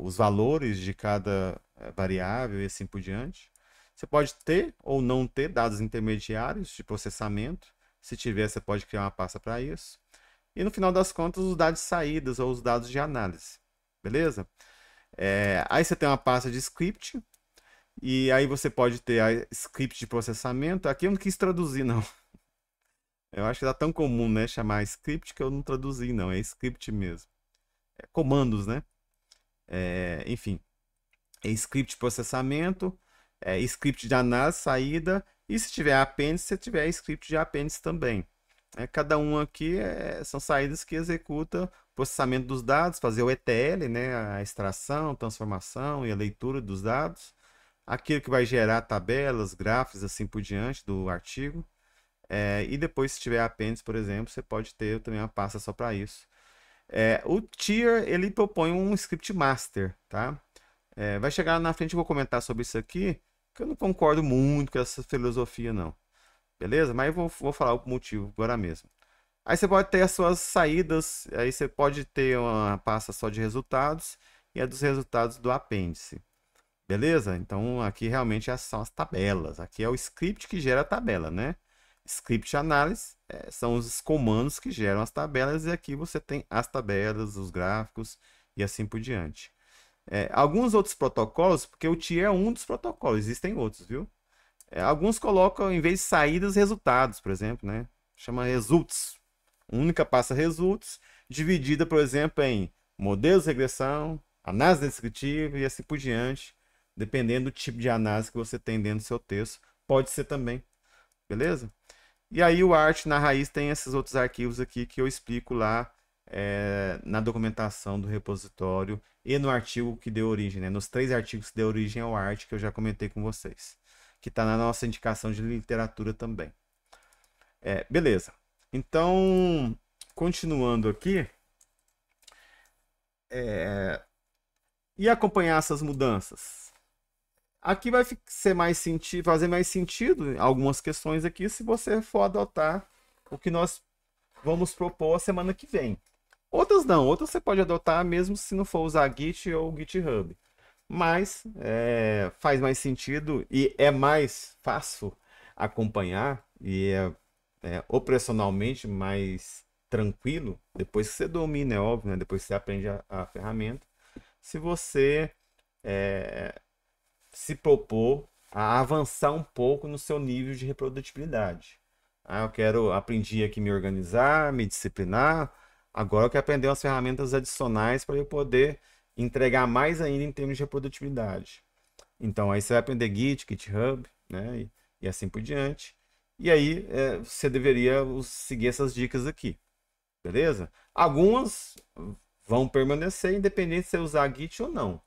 os valores de cada variável e assim por diante. Você pode ter ou não ter dados intermediários de processamento. Se tiver, você pode criar uma pasta para isso. E no final das contas, os dados de saídas ou os dados de análise. Beleza? Aí você tem uma pasta de script. E aí você pode ter a script de processamento. Aqui eu não quis traduzir, não. Eu acho que tá tão comum, né, chamar script que eu não traduzi, não. É script mesmo. Comandos, né? Enfim, script de processamento, script de análise, saída, e se tiver apêndice, se tiver script de apêndice também. Cada um aqui são saídas que executa o processamento dos dados, fazer o ETL, né, a extração, transformação e a leitura dos dados, aquilo que vai gerar tabelas, gráficos, assim por diante do artigo. E depois, se tiver apêndice, por exemplo, você pode ter também uma pasta só para isso. O tier, ele propõe um script master, tá? Vai chegar na frente, eu vou comentar sobre isso aqui, que eu não concordo muito com essa filosofia, não. Beleza? Mas eu vou falar o motivo agora mesmo. Aí você pode ter as suas saídas, aí você pode ter uma pasta só de resultados e a dos resultados do apêndice. Beleza? Então aqui realmente são as tabelas. Aqui é o script que gera a tabela, né? Script análise são os comandos que geram as tabelas e aqui você tem as tabelas, os gráficos e assim por diante. Alguns outros protocolos, porque o TIA é um dos protocolos, existem outros, viu? Alguns colocam, em vez de saídas, resultados, por exemplo, né? Chama results. Única pasta results, dividida, por exemplo, em modelos de regressão, análise descritiva e assim por diante, dependendo do tipo de análise que você tem dentro do seu texto. Pode ser também, beleza? E aí o art na raiz tem esses outros arquivos aqui que eu explico lá na documentação do repositório e no artigo que deu origem, né? Nos 3 artigos que deu origem ao art que eu já comentei com vocês, que está na nossa indicação de literatura também. Beleza. Então, continuando aqui, e acompanhar essas mudanças. Aqui vai ser mais fazer mais sentido algumas questões aqui se você for adotar o que nós vamos propor a semana que vem. Outras não, outras você pode adotar mesmo se não for usar Git ou GitHub. Mas faz mais sentido e é mais fácil acompanhar e operacionalmente mais tranquilo, depois que você domina, é óbvio, né? Depois que você aprende a ferramenta, se você se propor a avançar um pouco no seu nível de reprodutibilidade. Aprendi aqui me organizar, me disciplinar, agora eu quero aprender umas ferramentas adicionais para eu poder entregar mais ainda em termos de reprodutibilidade. Então aí você vai aprender Git, GitHub, né? E assim por diante. E aí você deveria seguir essas dicas aqui, beleza? Algumas vão permanecer independente de você usar Git ou não.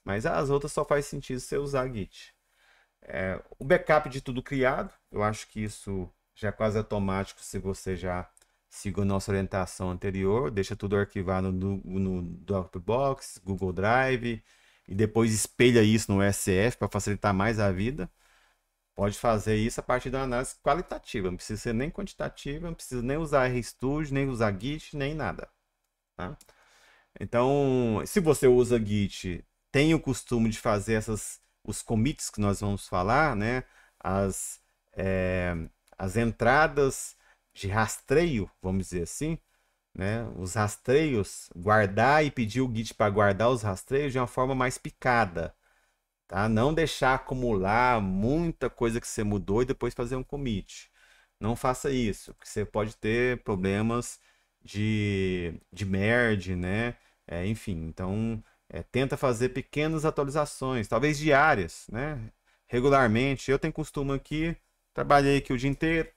Mas as outras só faz sentido você usar Git. O backup de tudo criado, eu acho que isso já é quase automático se você já seguiu nossa orientação anterior, deixa tudo arquivado no Dropbox, Google Drive, e depois espelha isso no SF para facilitar mais a vida. Pode fazer isso a partir da análise qualitativa, não precisa ser nem quantitativa, não precisa nem usar RStudio, nem usar Git, nem nada. Tá? Então, se você usa Git, tem o costume de fazer os commits que nós vamos falar, né? As entradas de rastreio, vamos dizer assim, né? Os rastreios, guardar e pedir o Git para guardar os rastreios de uma forma mais picada, tá? Não deixar acumular muita coisa que você mudou e depois fazer um commit. Não faça isso, porque você pode ter problemas de merge, né? Enfim, então tenta fazer pequenas atualizações, talvez diárias, né? Regularmente. Eu tenho costume aqui, trabalhei aqui o dia inteiro,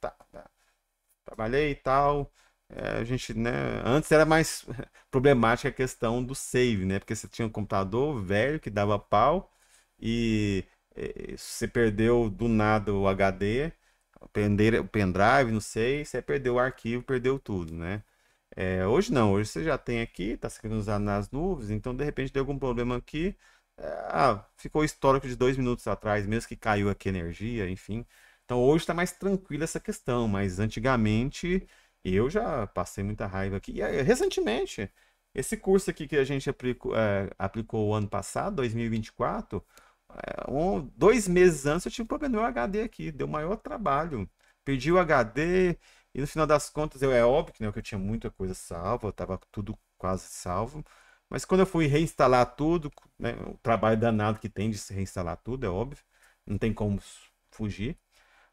trabalhei e tal. A gente, né? Antes era mais problemática a questão do save, né? Porque você tinha um computador velho que dava pau e você perdeu do nada o HD, o pendrive, não sei, você perdeu o arquivo, perdeu tudo, né? Hoje não, hoje você já tem aqui, está sincronizado nas nuvens, então de repente deu algum problema aqui, ficou histórico de 2 minutos atrás, mesmo que caiu aqui a energia, enfim. Então hoje está mais tranquila essa questão, mas antigamente eu já passei muita raiva aqui. E recentemente Esse curso aqui que a gente aplicou o ano passado, 2024, 2 meses antes eu tive um problema no meu HD aqui, deu maior trabalho. Perdi o HD e no final das contas, é óbvio que, né, que eu tinha muita coisa salva, estava tudo quase salvo. Mas quando eu fui reinstalar tudo, né, o trabalho danado que tem de se reinstalar tudo, é óbvio, não tem como fugir.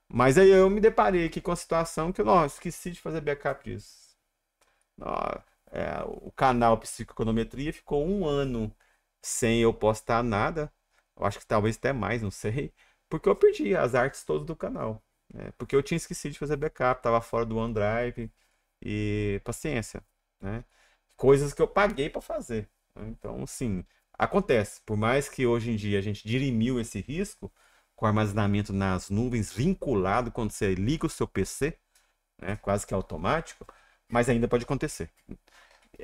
Mas aí eu me deparei aqui com a situação que eu, nossa, esqueci de fazer backup disso. Ó, o canal Psicoeconometria ficou um ano sem eu postar nada. Eu acho que talvez até mais, não sei. Porque eu perdi as artes todas do canal, né? Porque eu tinha esquecido de fazer backup, tava fora do OneDrive e paciência, né? Coisas que eu paguei para fazer, né? Então, sim, acontece. Por mais que hoje em dia a gente dirimiu esse risco com armazenamento nas nuvens vinculado quando você liga o seu PC, né? Quase que automático, mas ainda pode acontecer.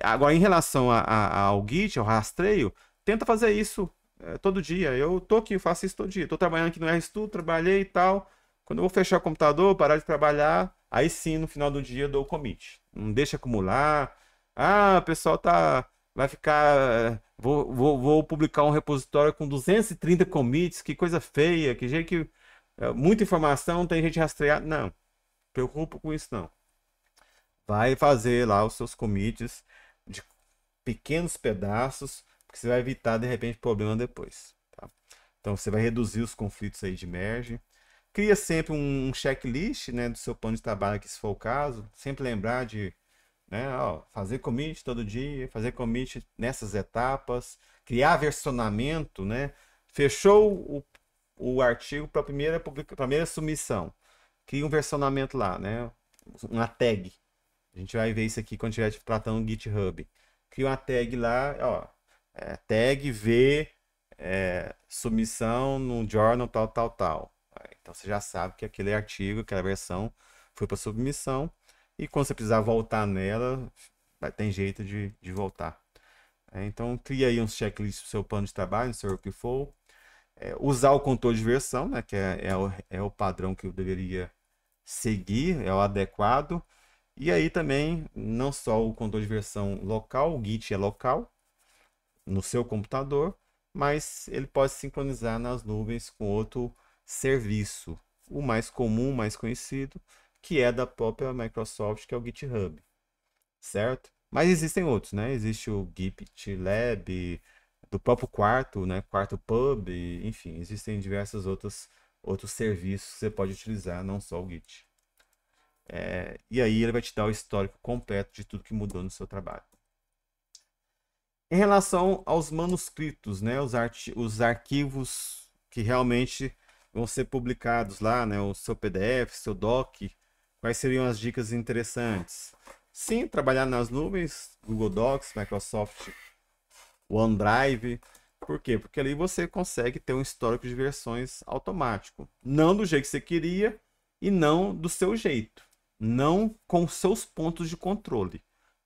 Agora, em relação ao Git, ao rastreio, tenta fazer isso todo dia. Eu tô aqui, eu faço isso todo dia. Tô trabalhando aqui no RStudio, trabalhei e tal. Quando eu vou fechar o computador, parar de trabalhar, aí sim, no final do dia, eu dou o commit. Não deixa acumular. Ah, o pessoal vai ficar. Vou publicar um repositório com 230 commits, que coisa feia, que jeito que. Muita informação, tem gente rastreada. Não, preocupo com isso não. Vai fazer lá os seus commits de pequenos pedaços, porque você vai evitar de repente problema depois, tá? Então você vai reduzir os conflitos aí de merge. Cria sempre um checklist, né, do seu plano de trabalho aqui, se for o caso. Sempre lembrar de, né, ó, fazer commit todo dia, fazer commit nessas etapas, criar versionamento, né? Fechou o artigo para a primeira submissão. Cria um versionamento lá, né? Uma tag. A gente vai ver isso aqui quando estiver tratando no GitHub. Cria uma tag lá, ó. Tag V, submissão no journal tal, tal, tal. Então você já sabe que aquele artigo, aquela versão foi para submissão. E quando você precisar voltar nela, tem jeito de voltar. Então cria aí uns checklists para o seu plano de trabalho, no seu workflow. Usar o controle de versão, né, que é o padrão que eu deveria seguir, é o adequado. E aí também, não só o controle de versão local, o Git é local no seu computador, mas ele pode sincronizar nas nuvens com outro serviço. O mais comum, mais conhecido, que é da própria Microsoft, que é o GitHub, certo? Mas existem outros, né? Existe o GitLab, do próprio Quarto, né? Quarto Pub, enfim, existem diversos outros serviços que você pode utilizar, não só o Git. E aí ele vai te dar o histórico completo de tudo que mudou no seu trabalho. Em relação aos manuscritos, né, os arquivos que realmente vão ser publicados lá, né, o seu PDF, seu doc, quais seriam as dicas interessantes? Sim, trabalhar nas nuvens, Google Docs, Microsoft OneDrive. Por quê? Porque ali você consegue ter um histórico de versões automático. Não do jeito que você queria e não do seu jeito. Não com seus pontos de controle.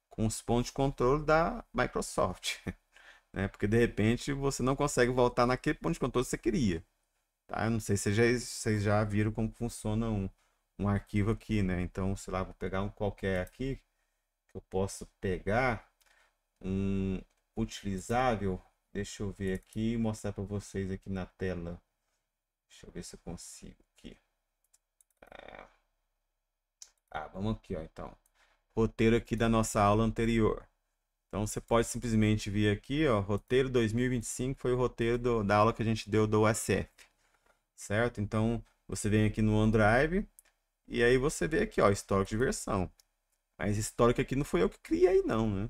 Com os pontos de controle da Microsoft. Né? Porque de repente você não consegue voltar naquele ponto de controle que você queria. Tá? Eu não sei se vocês já viram como funciona um arquivo aqui, né? Então, sei lá, vou pegar um qualquer aqui que eu posso pegar um utilizável. Deixa eu ver aqui e mostrar para vocês aqui na tela. Deixa eu ver se eu consigo aqui. Vamos aqui, ó, então. Roteiro aqui da nossa aula anterior. Então você pode simplesmente vir aqui, ó, roteiro 2025 foi o roteiro da aula que a gente deu do USF, certo? Então você vem aqui no OneDrive e aí você vê aqui, ó, histórico de versão. Mas histórico aqui não foi eu que criei não, né?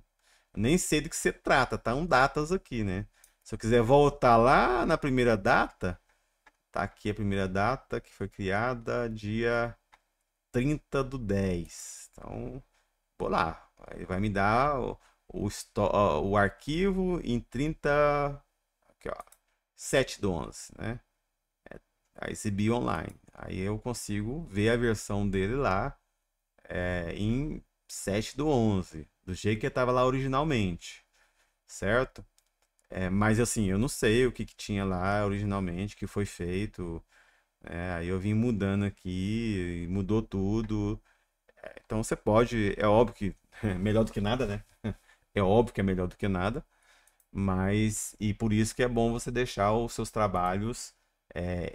Eu nem sei do que se trata, tá um datas aqui, né? Se eu quiser voltar lá na primeira data, tá aqui a primeira data que foi criada dia 30/10. Então, vou lá. Aí vai me dar o arquivo em 30. Aqui, ó. 7/11, né? Aí exibi online. Aí eu consigo ver a versão dele lá em 7/11, do jeito que estava lá originalmente, certo? Mas assim, eu não sei o que tinha lá originalmente, que foi feito. Aí eu vim mudando aqui, mudou tudo. Então você pode, é óbvio que melhor do que nada, né? É óbvio que é melhor do que nada, mas e por isso que é bom você deixar os seus trabalhos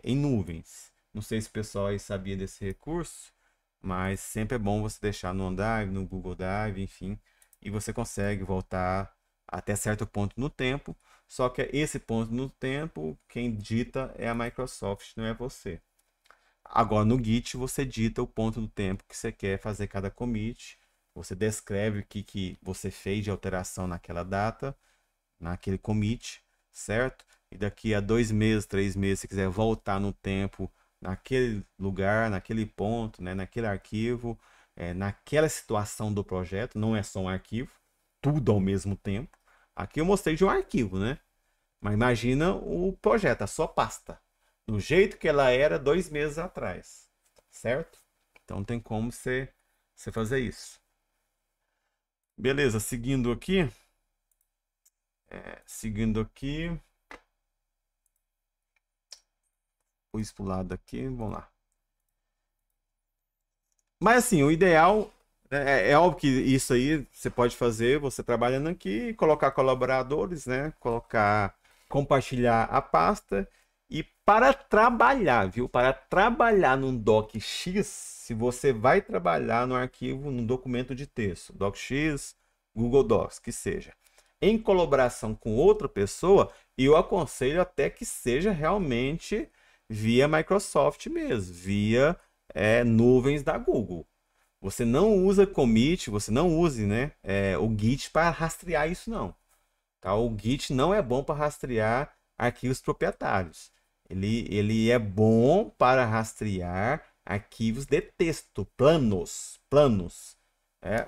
em nuvens. Não sei se o pessoal aí sabia desse recurso, mas sempre é bom você deixar no OneDrive, no Google Drive, enfim, e você consegue voltar até certo ponto no tempo. Só que esse ponto no tempo, quem dita é a Microsoft, não é você. Agora no Git você dita o ponto do tempo que você quer fazer cada commit, você descreve o que você fez de alteração naquela data, naquele commit, certo? E daqui a 2 meses, 3 meses, se quiser voltar no tempo, naquele lugar, naquele ponto, né, naquele arquivo, naquela situação do projeto, não é só um arquivo, tudo ao mesmo tempo. Aqui eu mostrei de um arquivo, né? Mas imagina o projeto, a sua pasta, do jeito que ela era 2 meses atrás, certo? Então tem como você fazer isso. Beleza, seguindo aqui. Seguindo aqui. Pus pro lado aqui, vamos lá. Mas assim, o ideal é óbvio que isso aí você pode fazer, você trabalhando aqui, colocar colaboradores, né? Colocar, compartilhar a pasta. E para trabalhar, viu? Para trabalhar num docx, se você vai trabalhar no arquivo, num documento de texto, docx, Google Docs, que seja, em colaboração com outra pessoa, eu aconselho até que seja realmente via Microsoft mesmo, via nuvens da Google. Você não usa commit, você não use, né, o Git para rastrear isso não. Tá? O Git não é bom para rastrear arquivos proprietários. Ele é bom para rastrear arquivos de texto, planos.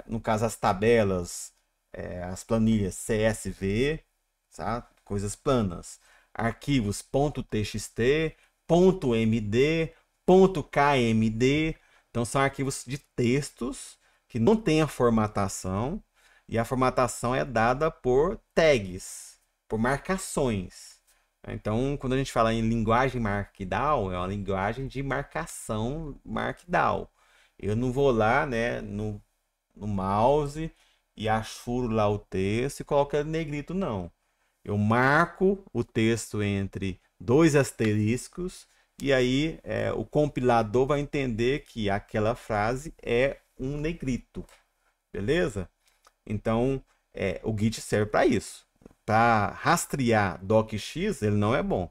No caso, as tabelas, as planilhas CSV, tá? Coisas planas. Arquivos .txt, .md, .kmd. Então, são arquivos de textos que não têm a formatação, e a formatação é dada por tags, por marcações. Então, quando a gente fala em linguagem Markdown, é uma linguagem de marcação Markdown. Eu não vou lá, né, no mouse e achuro lá o texto e coloco ele negrito, não. Eu marco o texto entre dois asteriscos e aí o compilador vai entender que aquela frase é um negrito, beleza? Então, o Git serve para isso. Para rastrear docx, ele não é bom.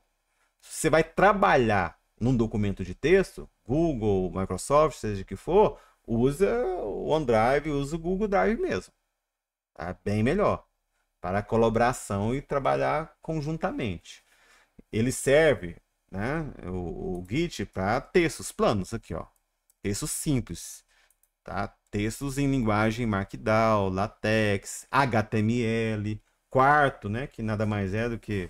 Se você vai trabalhar num documento de texto, Google, Microsoft, seja o que for, usa o OneDrive, usa o Google Drive mesmo. Tá bem melhor para colaboração e trabalhar conjuntamente. Ele serve, né, o Git para textos planos aqui, ó. Textos simples, tá? Textos em linguagem Markdown, LaTeX, HTML, Quarto, né, que nada mais é do que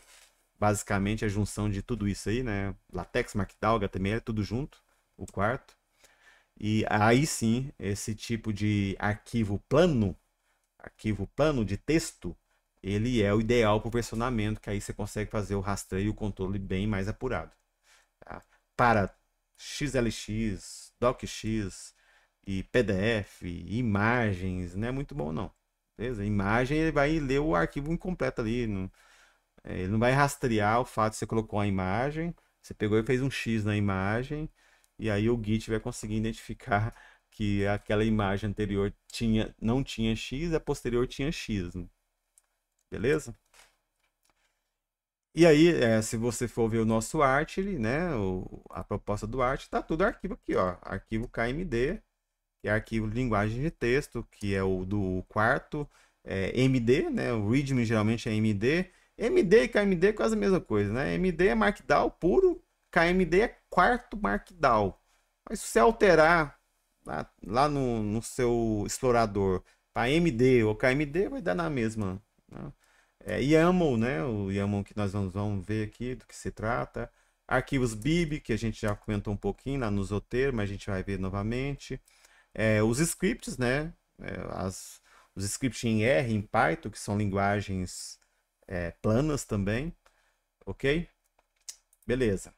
basicamente a junção de tudo isso aí, né? LaTeX, Markdown, HTML, tudo junto, o Quarto. E aí sim, esse tipo de arquivo plano de texto, ele é o ideal para o versionamento, que aí você consegue fazer o rastreio e o controle bem mais apurado. Tá? Para XLX, DocX e PDF, imagens, não é muito bom não. Beleza? Imagem, ele vai ler o arquivo incompleto ali. Não, ele não vai rastrear o fato de você colocou a imagem, você pegou e fez um X na imagem, e aí o Git vai conseguir identificar que aquela imagem anterior não tinha X, a posterior tinha X. Né? Beleza? E aí, se você for ver o nosso Artley, né, a proposta do Artley, tá tudo arquivo aqui, ó. Arquivo KMD, que é arquivo de linguagem de texto, que é o do quarto, MD, né, o README geralmente é MD. MD e KMD é quase a mesma coisa, né? MD é Markdown puro, KMD é quarto Markdown. Mas se você alterar lá no seu explorador para MD ou KMD, vai dar na mesma. Né? YAML, né? O YAML que nós vamos ver aqui do que se trata. Arquivos BIB, que a gente já comentou um pouquinho lá no Zotero, mas a gente vai ver novamente. Os scripts, né? Os scripts em R, em Python, que são linguagens planas também. Ok? Beleza.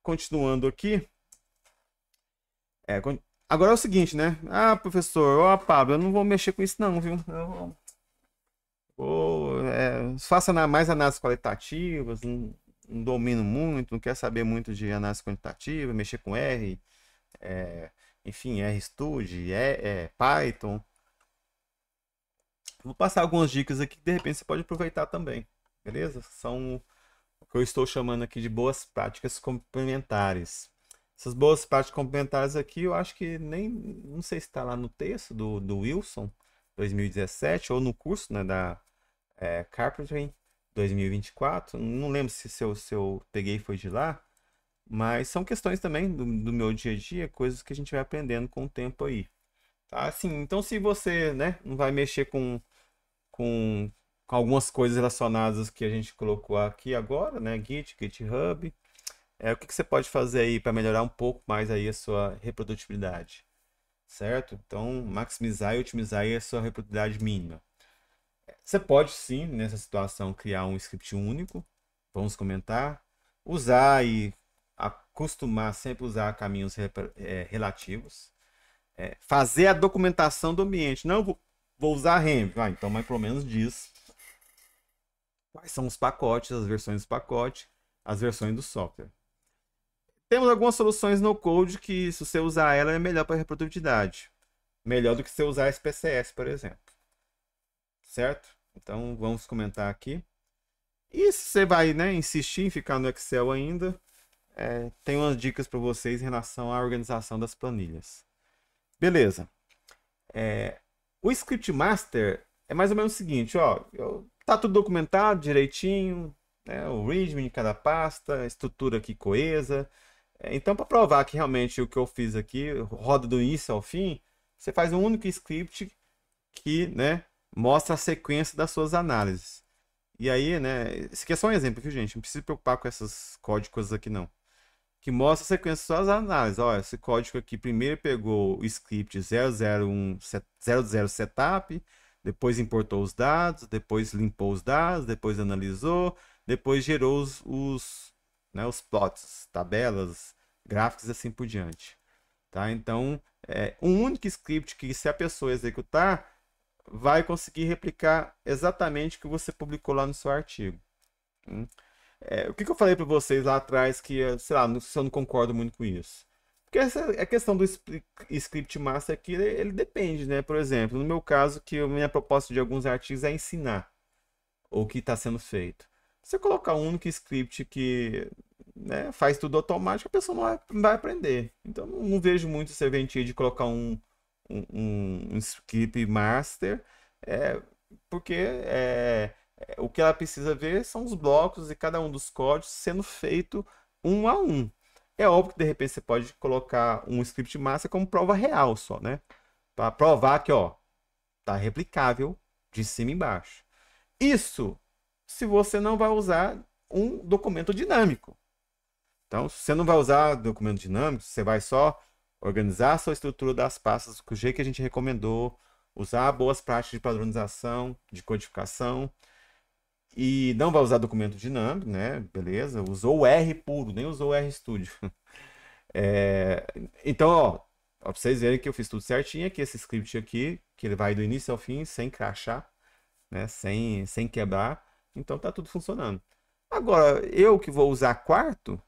Continuando aqui. Agora é o seguinte, né? Ah, professor, ó, Pablo, eu não vou mexer com isso não, viu? Ou faça mais análises qualitativas, não domino muito, não quer saber muito de análise quantitativa, mexer com R, é, enfim, RStudio, Python. Vou passar algumas dicas aqui que de repente você pode aproveitar também, beleza? São o que eu estou chamando aqui de boas práticas complementares. Essas boas práticas complementares aqui, eu acho que nem, não sei se está lá no texto do Wilson, 2017, ou no curso, né, da Carpentry 2024. Não lembro se eu peguei e foi de lá, mas são questões também do meu dia a dia, coisas que a gente vai aprendendo com o tempo aí. Tá? Assim, então se você, né, não vai mexer com, com algumas coisas relacionadas que a gente colocou aqui agora, né, GitHub, o que você pode fazer aí para melhorar um pouco mais aí a sua reprodutibilidade, certo? Então, maximizar e otimizar aí a sua reprodutibilidade mínima. Você pode sim, nessa situação, criar um script único. Vamos comentar. Usar e acostumar sempre usar caminhos relativos. Fazer a documentação do ambiente. Não vou usar REM. Então, mas pelo menos diz quais são os pacotes, as versões do pacote, as versões do software. Temos algumas soluções no code que, se você usar ela, é melhor para reprodutibilidade. Melhor do que você usar SPCS, por exemplo. Certo? Então, vamos comentar aqui. E se você vai, né, insistir em ficar no Excel ainda, tem umas dicas para vocês em relação à organização das planilhas. Beleza. O Script Master é mais ou menos o seguinte, ó, tá tudo documentado direitinho, né, o README de cada pasta, a estrutura aqui coesa. Então, para provar que realmente o que eu fiz aqui roda do início ao fim, você faz um único script que, né, mostra a sequência das suas análises. E aí, né, esse aqui é só um exemplo, viu, gente? Não precisa se preocupar com essas códigos aqui, não. Que mostra a sequência das suas análises. Olha, esse código aqui primeiro pegou o script 00 setup, depois importou os dados, depois limpou os dados, depois analisou, depois gerou né, os plots, tabelas, gráficos e assim por diante. Tá? Então, um único script que, se a pessoa executar, vai conseguir replicar exatamente o que você publicou lá no seu artigo. O que eu falei para vocês lá atrás que, sei lá, se eu não concordo muito com isso? Porque essa é a questão do script master aqui, ele depende, né? Por exemplo, no meu caso, que a minha proposta de alguns artigos é ensinar o que está sendo feito. Se eu colocar um único script que, né, faz tudo automático, a pessoa não vai aprender. Então, não vejo muito serventia de colocar um script master, porque o que ela precisa ver são os blocos e cada um dos códigos sendo feito um a um. É óbvio que de repente você pode colocar um script master como prova real só, né? Para provar que, ó, tá replicável de cima e embaixo. Isso se você não vai usar um documento dinâmico. Então, se você não vai usar documento dinâmico, você vai só organizar a sua estrutura das pastas do jeito que a gente recomendou, usar boas práticas de padronização, de codificação, e não vai usar documento dinâmico, né? Beleza? Usou o R puro, nem usou o RStudio. Então, ó, pra vocês verem que eu fiz tudo certinho aqui, esse script aqui, que ele vai do início ao fim, sem crachar, né? Sem quebrar. Então tá tudo funcionando. Agora, eu que vou usar quarto,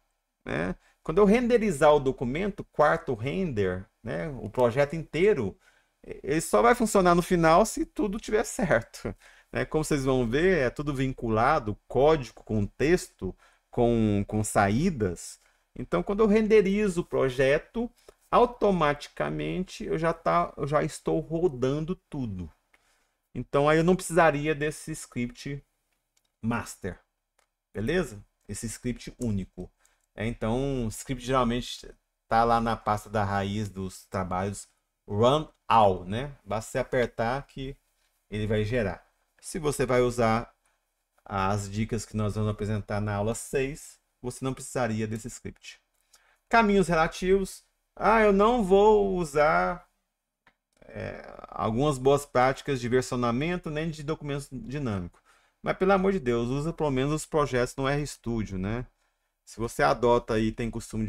né? Quando eu renderizar o documento, quarto render, né? O projeto inteiro, ele só vai funcionar no final se tudo tiver certo. Né? Como vocês vão ver, é tudo vinculado, código com texto, com saídas. Então, quando eu renderizo o projeto, automaticamente eu já estou rodando tudo. Então, aí eu não precisaria desse script master, beleza? Esse script único. Então, o script geralmente está lá na pasta da raiz dos trabalhos run all, né? Basta você apertar que ele vai gerar. Se você vai usar as dicas que nós vamos apresentar na aula 6, você não precisaria desse script. Caminhos relativos. Eu não vou usar algumas boas práticas de versionamento nem de documentos dinâmicos. Mas, pelo amor de Deus, usa pelo menos os projetos no RStudio, né? Se você adota e tem costume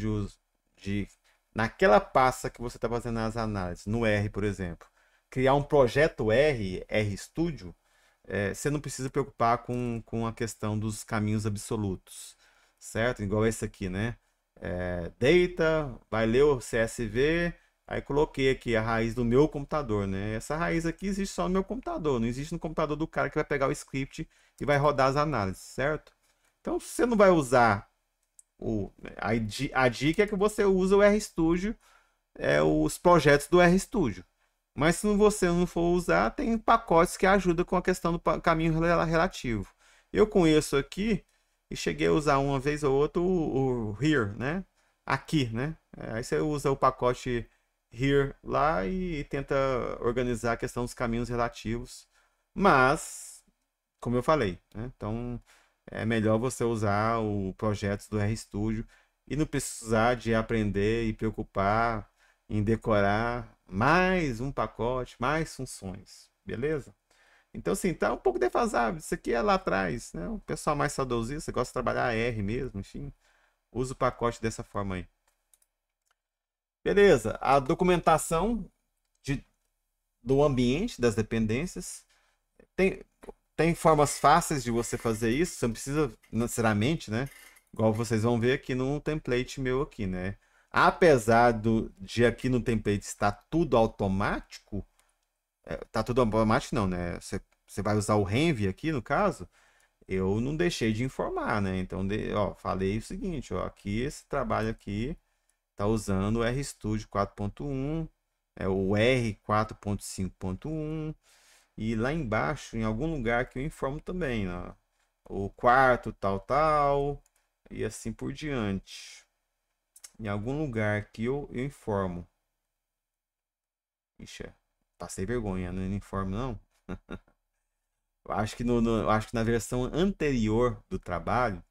de naquela pasta que você está fazendo as análises, no R, por exemplo, criar um projeto RStudio, você não precisa preocupar com a questão dos caminhos absolutos, certo? Igual esse aqui, né? Data, vai ler o CSV, aí coloquei aqui a raiz do meu computador, né? Essa raiz aqui existe só no meu computador, não existe no computador do cara que vai pegar o script e vai rodar as análises, certo? Então, se você não vai usar a dica é que você usa o RStudio, os projetos do RStudio. Mas se você não for usar, tem pacotes que ajudam com a questão do caminho relativo. Eu conheço aqui e cheguei a usar uma vez ou outra o here, né? Aqui, né? Aí você usa o pacote here lá e tenta organizar a questão dos caminhos relativos. Mas, como eu falei, né? Então é melhor você usar o projeto do RStudio e não precisar de aprender e preocupar em decorar mais um pacote, mais funções, beleza? Então, assim, tá um pouco defasado. Isso aqui é lá atrás, né? O pessoal mais saudosista gosta de trabalhar R mesmo, enfim. Usa o pacote dessa forma aí. Beleza. A documentação de, do ambiente, das dependências. Tem, tem formas fáceis de você fazer isso. Você não precisa necessariamente, né? Igual vocês vão ver aqui no template meu aqui, né? Apesar de aqui no template estar tudo automático, tá tudo automático não, né? Você vai usar o Renv aqui no caso, eu não deixei de informar, né? Então, ó, falei o seguinte, ó, aqui esse trabalho aqui tá usando o RStudio 4.1, o R 4.5.1 e lá embaixo, em algum lugar que eu informo também, ó, o quarto tal tal e assim por diante. Em algum lugar que eu informo. Ixi, passei vergonha, não informo não. Eu acho que, eu acho que na versão anterior do trabalho,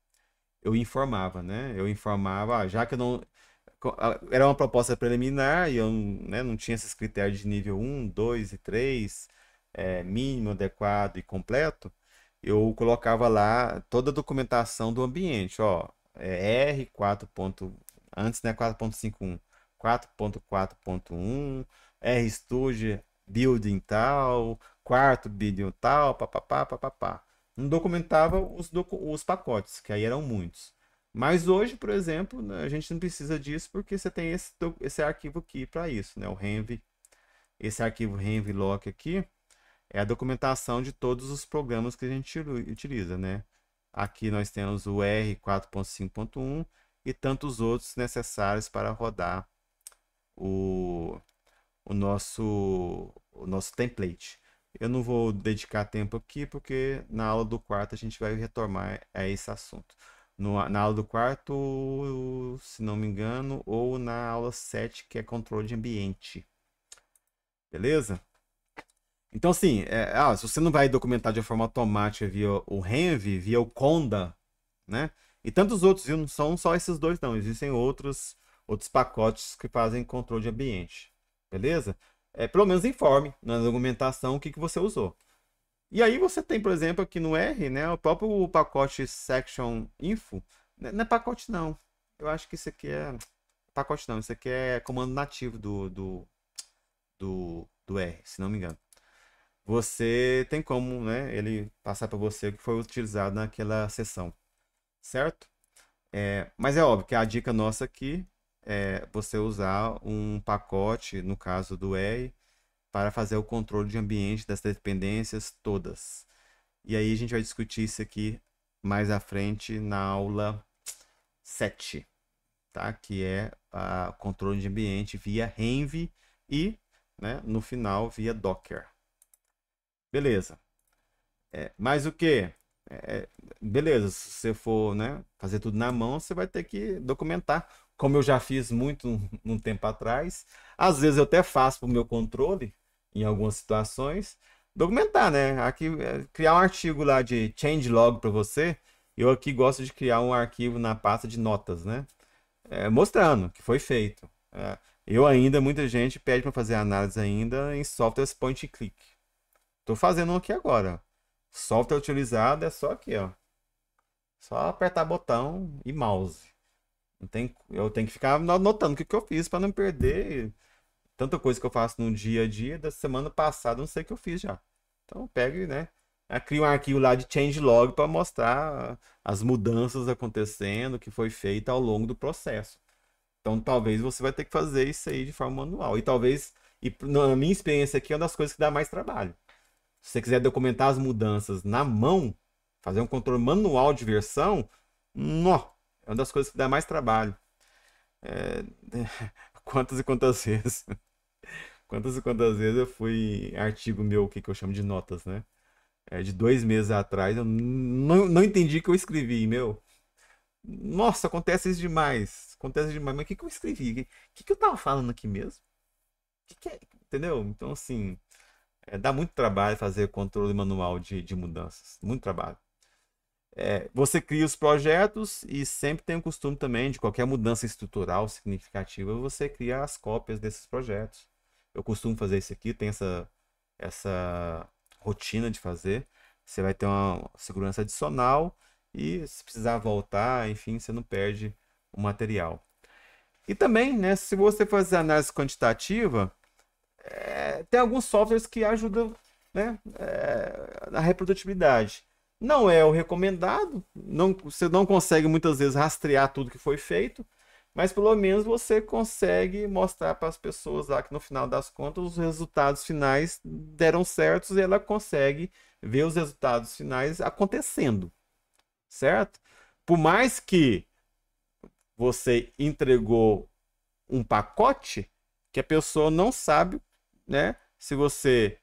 eu informava, né? Eu informava, já que eu não. Era uma proposta preliminar e eu, né, não tinha esses critérios de nível 1, 2 e 3, mínimo, adequado e completo. Eu colocava lá toda a documentação do ambiente, ó. R4. Antes, né? 4.51, 4.4.1, RStudio, building tal, quarto building tal, papapá, papapá. Não documentava os pacotes, que aí eram muitos. Mas hoje, por exemplo, né, a gente não precisa disso porque você tem esse arquivo aqui para isso, né? O Renv, esse arquivo renvlock aqui é a documentação de todos os programas que a gente utiliza, né? Aqui nós temos o R 4.5.1 e tantos outros necessários para rodar o, o nosso template. Eu não vou dedicar tempo aqui porque na aula do quarto a gente vai retomar a esse assunto. Na aula do quarto, se não me engano, ou na aula 7, que é controle de ambiente. Beleza? Então, assim, se você não vai documentar de forma automática via o Renv, via o Conda, né? E tantos outros, viu? Não são só esses dois, não. Existem outros pacotes que fazem controle de ambiente. Beleza? Pelo menos informe na documentação o que você usou. E aí você tem, por exemplo, aqui no R, né? O próprio pacote section info. Não é pacote, não. Eu acho que isso aqui é. Pacote não, isso aqui é comando nativo do R, se não me engano. Você tem como, né, ele passar para você o que foi utilizado naquela sessão, certo? Mas é óbvio que a dica nossa aqui é você usar um pacote, no caso do R, para fazer o controle de ambiente das dependências todas. E aí a gente vai discutir isso aqui mais à frente na aula 7, tá? Que é o controle de ambiente via Renv e, né, no final, via Docker. Beleza. Mas o que? Beleza, se você for, né, fazer tudo na mão, você vai ter que documentar, como eu já fiz muito num tempo atrás. Às vezes eu até faço para o meu controle, em algumas situações, documentar, né? Aqui, criar um artigo lá de changelog para você. Eu aqui gosto de criar um arquivo na pasta de notas, né? Mostrando que foi feito. Eu ainda, muita gente pede para fazer análise ainda em softwares point and click. Estou fazendo um aqui agora. Software utilizado é só aqui, ó. Só apertar botão e mouse. Eu tenho que ficar anotando o que eu fiz para não perder tanta coisa que eu faço no dia a dia. Da semana passada, não sei o que eu fiz já. Então, pegue, né? cria um arquivo lá de changelog para mostrar as mudanças acontecendo, que foi feita ao longo do processo. Então, talvez você vai ter que fazer isso aí de forma manual. E talvez, e na minha experiência aqui, é uma das coisas que dá mais trabalho. Se você quiser documentar as mudanças na mão, fazer um controle manual de versão, nó, é uma das coisas que dá mais trabalho. É, quantas e quantas vezes? Quantas e quantas vezes eu fui artigo meu, o que, que eu chamo de notas, né? De 2 meses atrás, eu não entendi o que eu escrevi, meu. Nossa, acontece isso demais. Acontece demais. Mas o que, que eu escrevi? O que eu tava falando aqui mesmo? Que é? Entendeu? Então, assim, dá muito trabalho fazer controle manual de mudanças. Muito trabalho. Você cria os projetos e sempre tem o costume também de qualquer mudança estrutural significativa, você cria as cópias desses projetos. Eu costumo fazer isso aqui, tem essa rotina de fazer. Você vai ter uma segurança adicional e se precisar voltar, enfim, você não perde o material. E também, né, se você fazer análise quantitativa, tem alguns softwares que ajudam, né, na reprodutibilidade. Não é o recomendado, não, você não consegue muitas vezes rastrear tudo que foi feito, mas pelo menos você consegue mostrar para as pessoas lá que no final das contas os resultados finais deram certos e ela consegue ver os resultados finais acontecendo, certo? Por mais que você entregou um pacote, que a pessoa não sabe, né, se você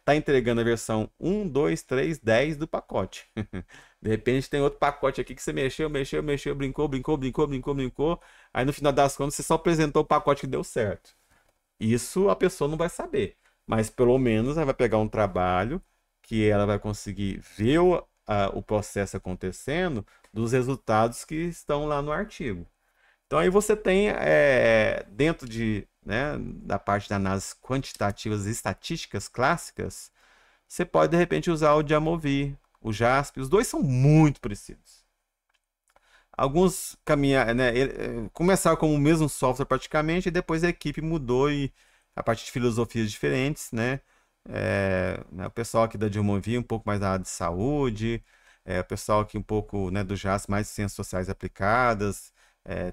tá entregando a versão 1, 2, 3, 10 do pacote. De repente tem outro pacote aqui que você mexeu, brincou. Aí no final das contas você só apresentou o pacote que deu certo. Isso a pessoa não vai saber. Mas pelo menos ela vai pegar um trabalho que ela vai conseguir ver o processo acontecendo dos resultados que estão lá no artigo. Então aí você tem dentro né, da parte da análise quantitativas e estatísticas clássicas, você pode de repente usar o Jamovi, o JASP, os dois são muito parecidos. Alguns né, começaram como o mesmo software praticamente, e depois a equipe mudou e a partir de filosofias diferentes, né? O pessoal aqui da Jamovi um pouco mais da área de saúde, o pessoal aqui um pouco, né, do JASP mais de ciências sociais aplicadas,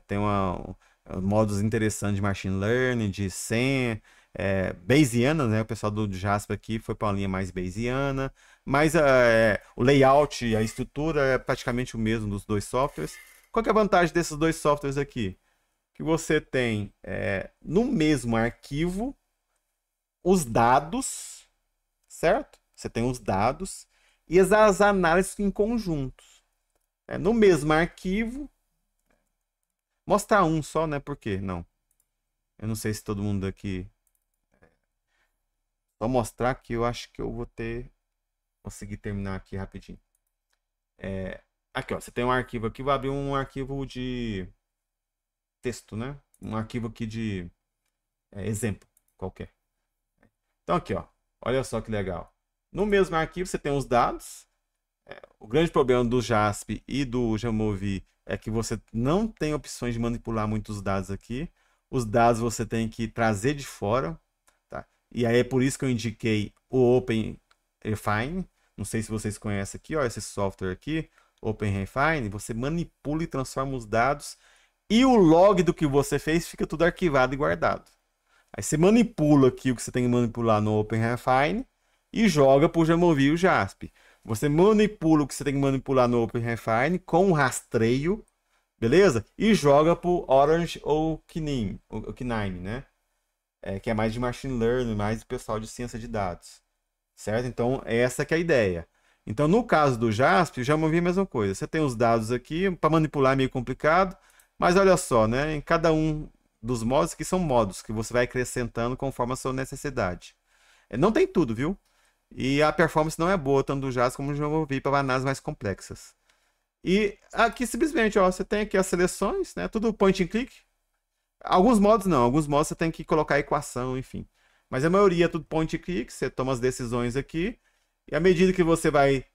tem modos interessantes de machine learning, de SEM, Bayesiana, né? O pessoal do Jasper aqui foi para uma linha mais Bayesiana, mas o layout e a estrutura é praticamente o mesmo dos dois softwares. Qual que é a vantagem desses dois softwares aqui? Que você tem no mesmo arquivo os dados, certo? Você tem os dados e as análises em conjuntos. No mesmo arquivo, mostrar um só, né? Por quê? Não. Eu não sei se todo mundo aqui. Só mostrar que eu acho que eu vou conseguir terminar aqui rapidinho. Aqui, ó. Você tem um arquivo aqui. Vou abrir um arquivo de texto, né? Um arquivo aqui de exemplo qualquer. Então, aqui, ó. Olha só que legal. No mesmo arquivo você tem os dados. O grande problema do JASP e do Jamovi é que você não tem opções de manipular muitos dados aqui. Os dados você tem que trazer de fora. Tá? E aí é por isso que eu indiquei o OpenRefine. Não sei se vocês conhecem aqui, ó, esse software aqui, OpenRefine. Você manipula e transforma os dados. E o log do que você fez fica tudo arquivado e guardado. Aí você manipula aqui o que você tem que manipular no OpenRefine e joga para o Jamovi e o JASP. Você manipula o que você tem que manipular no OpenRefine com um rastreio, beleza? E joga para o Orange ou Knine, né? Que é mais de machine learning, mais pessoal de ciência de dados, certo? Então, essa que é a ideia. Então, no caso do JASP, eu já movi a mesma coisa. Você tem os dados aqui, para manipular é meio complicado, mas olha só, né? Em cada um dos modos, que são modos que você vai acrescentando conforme a sua necessidade. Não tem tudo, viu? E a performance não é boa, tanto do JASP como do Jamovi, para análises mais complexas. E aqui, simplesmente, ó, você tem aqui as seleções, né? Tudo point and click. Alguns modos não, alguns modos você tem que colocar a equação, enfim. Mas a maioria é tudo point and click, você toma as decisões aqui, e à medida que você vai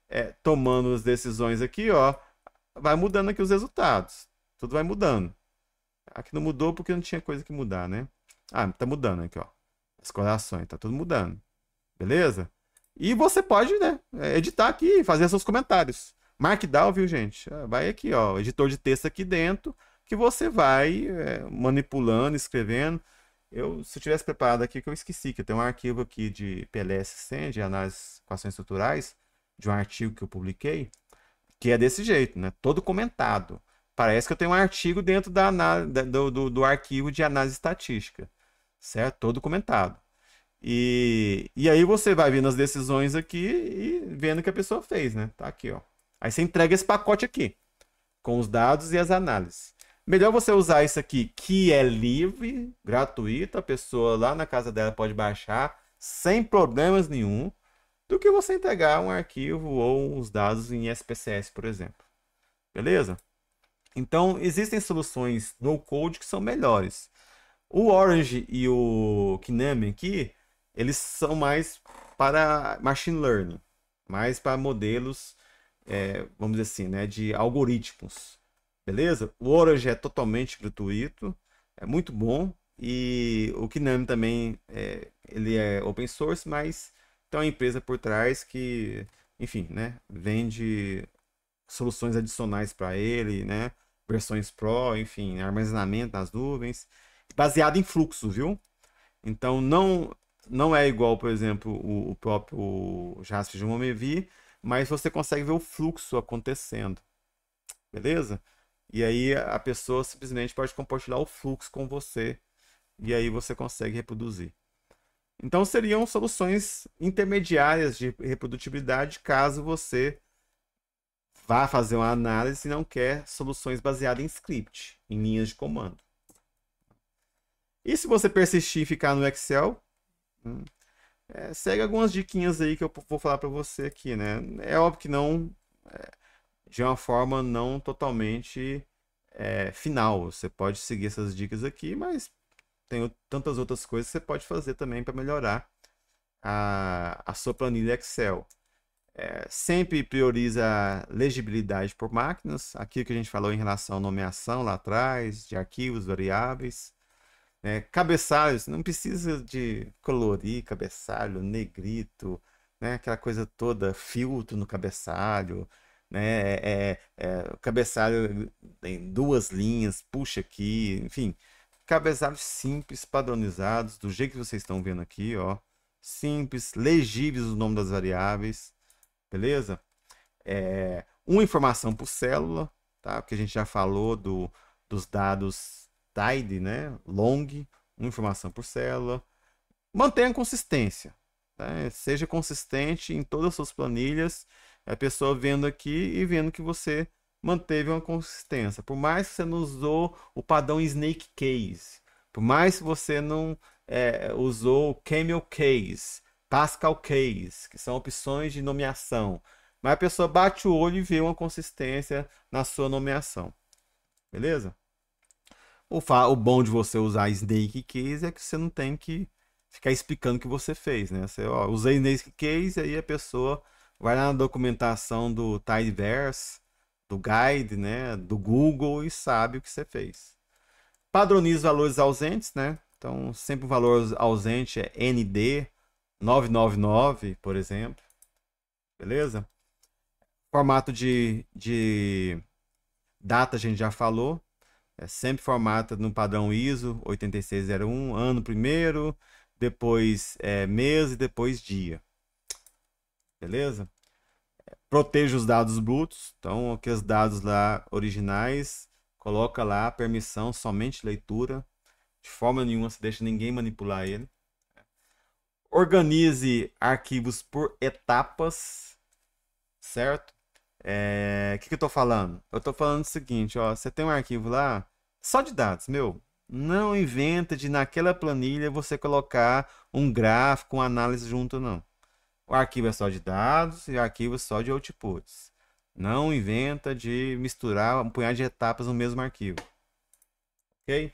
tomando as decisões aqui, ó, vai mudando aqui os resultados. Tudo vai mudando. Aqui não mudou porque não tinha coisa que mudar, né? Ah, tá mudando aqui, ó. As correlações, tá tudo mudando. Beleza? E você pode, né, editar aqui e fazer seus comentários. Markdown, viu, gente? Vai aqui, ó, editor de texto aqui dentro, que você vai manipulando, escrevendo. Se eu tivesse preparado aqui, que eu esqueci, que eu tenho um arquivo aqui de PLS-100, de análise de equações estruturais, de um artigo que eu publiquei, que é desse jeito, né? Todo comentado. Parece que eu tenho um artigo dentro do arquivo de análise estatística, certo? Todo comentado. E aí você vai vendo as decisões aqui e vendo o que a pessoa fez, né? Tá aqui, ó. Aí você entrega esse pacote aqui, com os dados e as análises. Melhor você usar isso aqui, que é livre, gratuito, a pessoa lá na casa dela pode baixar sem problemas nenhum, do que você entregar um arquivo ou os dados em SPSS, por exemplo. Beleza? Então, existem soluções no code que são melhores. O Orange e o Kiname aqui, eles são mais para machine learning, mais para modelos, vamos dizer assim, né, de algoritmos. Beleza? O Orange é totalmente gratuito, é muito bom. E o Kiname também, ele é open source, mas tem uma empresa por trás que, enfim, né, vende soluções adicionais para ele, né? Versões Pro, enfim, armazenamento nas nuvens, baseado em fluxo, viu? Então não é igual, por exemplo, o próprio Jasper de Momevi, mas você consegue ver o fluxo acontecendo, beleza? E aí a pessoa simplesmente pode compartilhar o fluxo com você e aí você consegue reproduzir. Então seriam soluções intermediárias de reprodutibilidade caso você vá fazer uma análise e não quer soluções baseadas em script, em linhas de comando. E se você persistir e ficar no Excel, segue algumas diquinhas aí que eu vou falar para você aqui, né? É óbvio que não, de uma forma não totalmente final. Você pode seguir essas dicas aqui, mas tem tantas outras coisas que você pode fazer também para melhorar a sua planilha Excel. Sempre prioriza a legibilidade por máquinas, aquilo que a gente falou em relação à nomeação lá atrás, de arquivos, variáveis. Cabeçalhos, não precisa de colorir cabeçalho, negrito, né? Aquela coisa toda, filtro no cabeçalho, né? O cabeçalho tem duas linhas, puxa aqui, enfim. Cabeçalhos simples, padronizados, do jeito que vocês estão vendo aqui, ó. Simples, legíveis o nome das variáveis, beleza? Uma informação por célula, tá? Porque a gente já falou dos dados TIDE, né? Long, uma informação por célula. Mantenha consistência, né? Seja consistente em todas as suas planilhas, a pessoa vendo aqui e vendo que você manteve uma consistência. Por mais que você não usou o padrão Snake Case, por mais que você não usou Camel Case, Pascal Case, que são opções de nomeação, mas a pessoa bate o olho e vê uma consistência na sua nomeação. Beleza? O bom de você usar Snake Case é que você não tem que ficar explicando o que você fez, né? Você, ó, usei Snake Case, aí a pessoa vai lá na documentação do Tidyverse, do Guide, né? Do Google e sabe o que você fez. Padroniza valores ausentes, né? Então, sempre o valor ausente é ND 999, por exemplo. Beleza? Formato de data a gente já falou. Sempre formata no padrão ISO 8601, ano primeiro, depois mês e depois dia. Beleza? Proteja os dados brutos. Então, aqueles dados lá originais, coloca lá permissão, somente leitura. De forma nenhuma se deixa ninguém manipular ele. Organize arquivos por etapas, certo? O que eu tô falando? Eu tô falando o seguinte, ó, você tem um arquivo lá só de dados, meu. Não inventa de naquela planilha você colocar um gráfico, uma análise junto, não. O arquivo é só de dados e o arquivo é só de outputs. Não inventa de misturar um punhado de etapas no mesmo arquivo. Ok?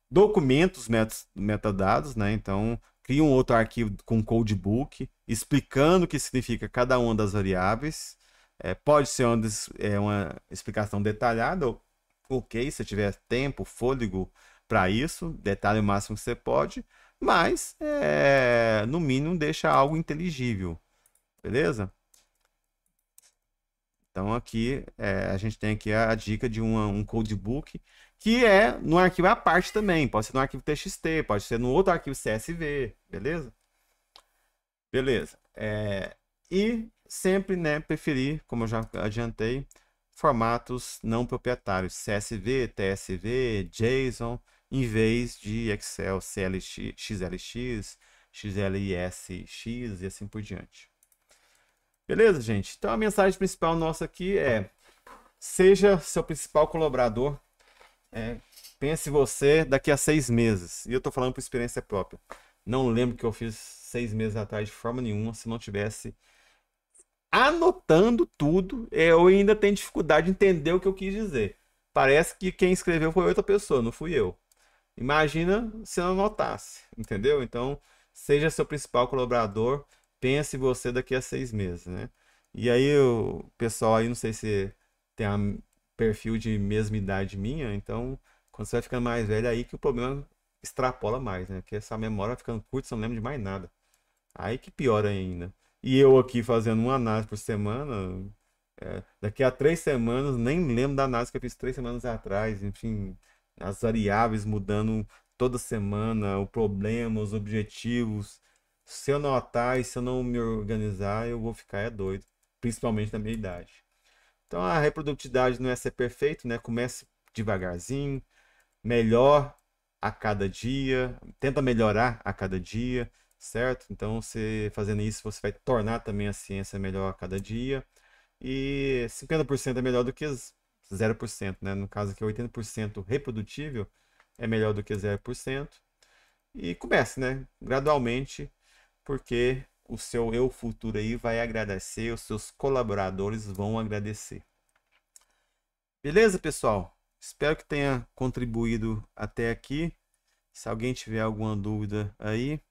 Documentos, metadados, né? Então, cria um outro arquivo com codebook explicando o que significa cada uma das variáveis. Pode ser uma explicação detalhada, ok, se tiver tempo, fôlego para isso, detalhe o máximo que você pode, mas no mínimo deixa algo inteligível. beleza? Então aqui a gente tem aqui a dica de um codebook que é no arquivo à parte também. Pode ser no arquivo TXT, pode ser no outro arquivo CSV, beleza? Beleza. E sempre, né, preferir, como eu já adiantei, formatos não proprietários, CSV, TSV, JSON, em vez de Excel, CLX, XLX, XLSX e assim por diante. Beleza, gente? Então a mensagem principal nossa aqui é: seja seu principal colaborador. Pense você daqui a 6 meses. E eu tô falando por experiência própria. Não lembro que eu fiz 6 meses atrás de forma nenhuma se não tivesse anotando tudo. Eu ainda tenho dificuldade de entender o que eu quis dizer. Parece que quem escreveu foi outra pessoa, não fui eu. Imagina se eu não anotasse, entendeu? Então, seja seu principal colaborador, pense você daqui a 6 meses, né? E aí, o pessoal aí, não sei se tem um perfil de mesma idade minha, então, quando você vai ficando mais velho, aí que o problema extrapola mais, né? Porque essa memória vai ficando curta, você não lembra de mais nada. Aí que piora ainda. E eu aqui fazendo uma análise por semana, daqui a 3 semanas, nem lembro da análise que eu fiz 3 semanas atrás. Enfim, as variáveis mudando toda semana, o problema, os objetivos. Se eu não anotar e se eu não me organizar, eu vou ficar doido, principalmente na minha idade. Então a reprodutividade não é ser perfeito, né? Comece devagarzinho, melhor a cada dia, tenta melhorar a cada dia, certo? Então, você fazendo isso, você vai tornar também a ciência melhor a cada dia. E 50% é melhor do que 0%, né? No caso aqui, 80% reprodutível é melhor do que 0%. E comece, né? Gradualmente, porque o seu eu futuro aí vai agradecer, os seus colaboradores vão agradecer. Beleza, pessoal? Espero que tenha contribuído até aqui. Se alguém tiver alguma dúvida aí,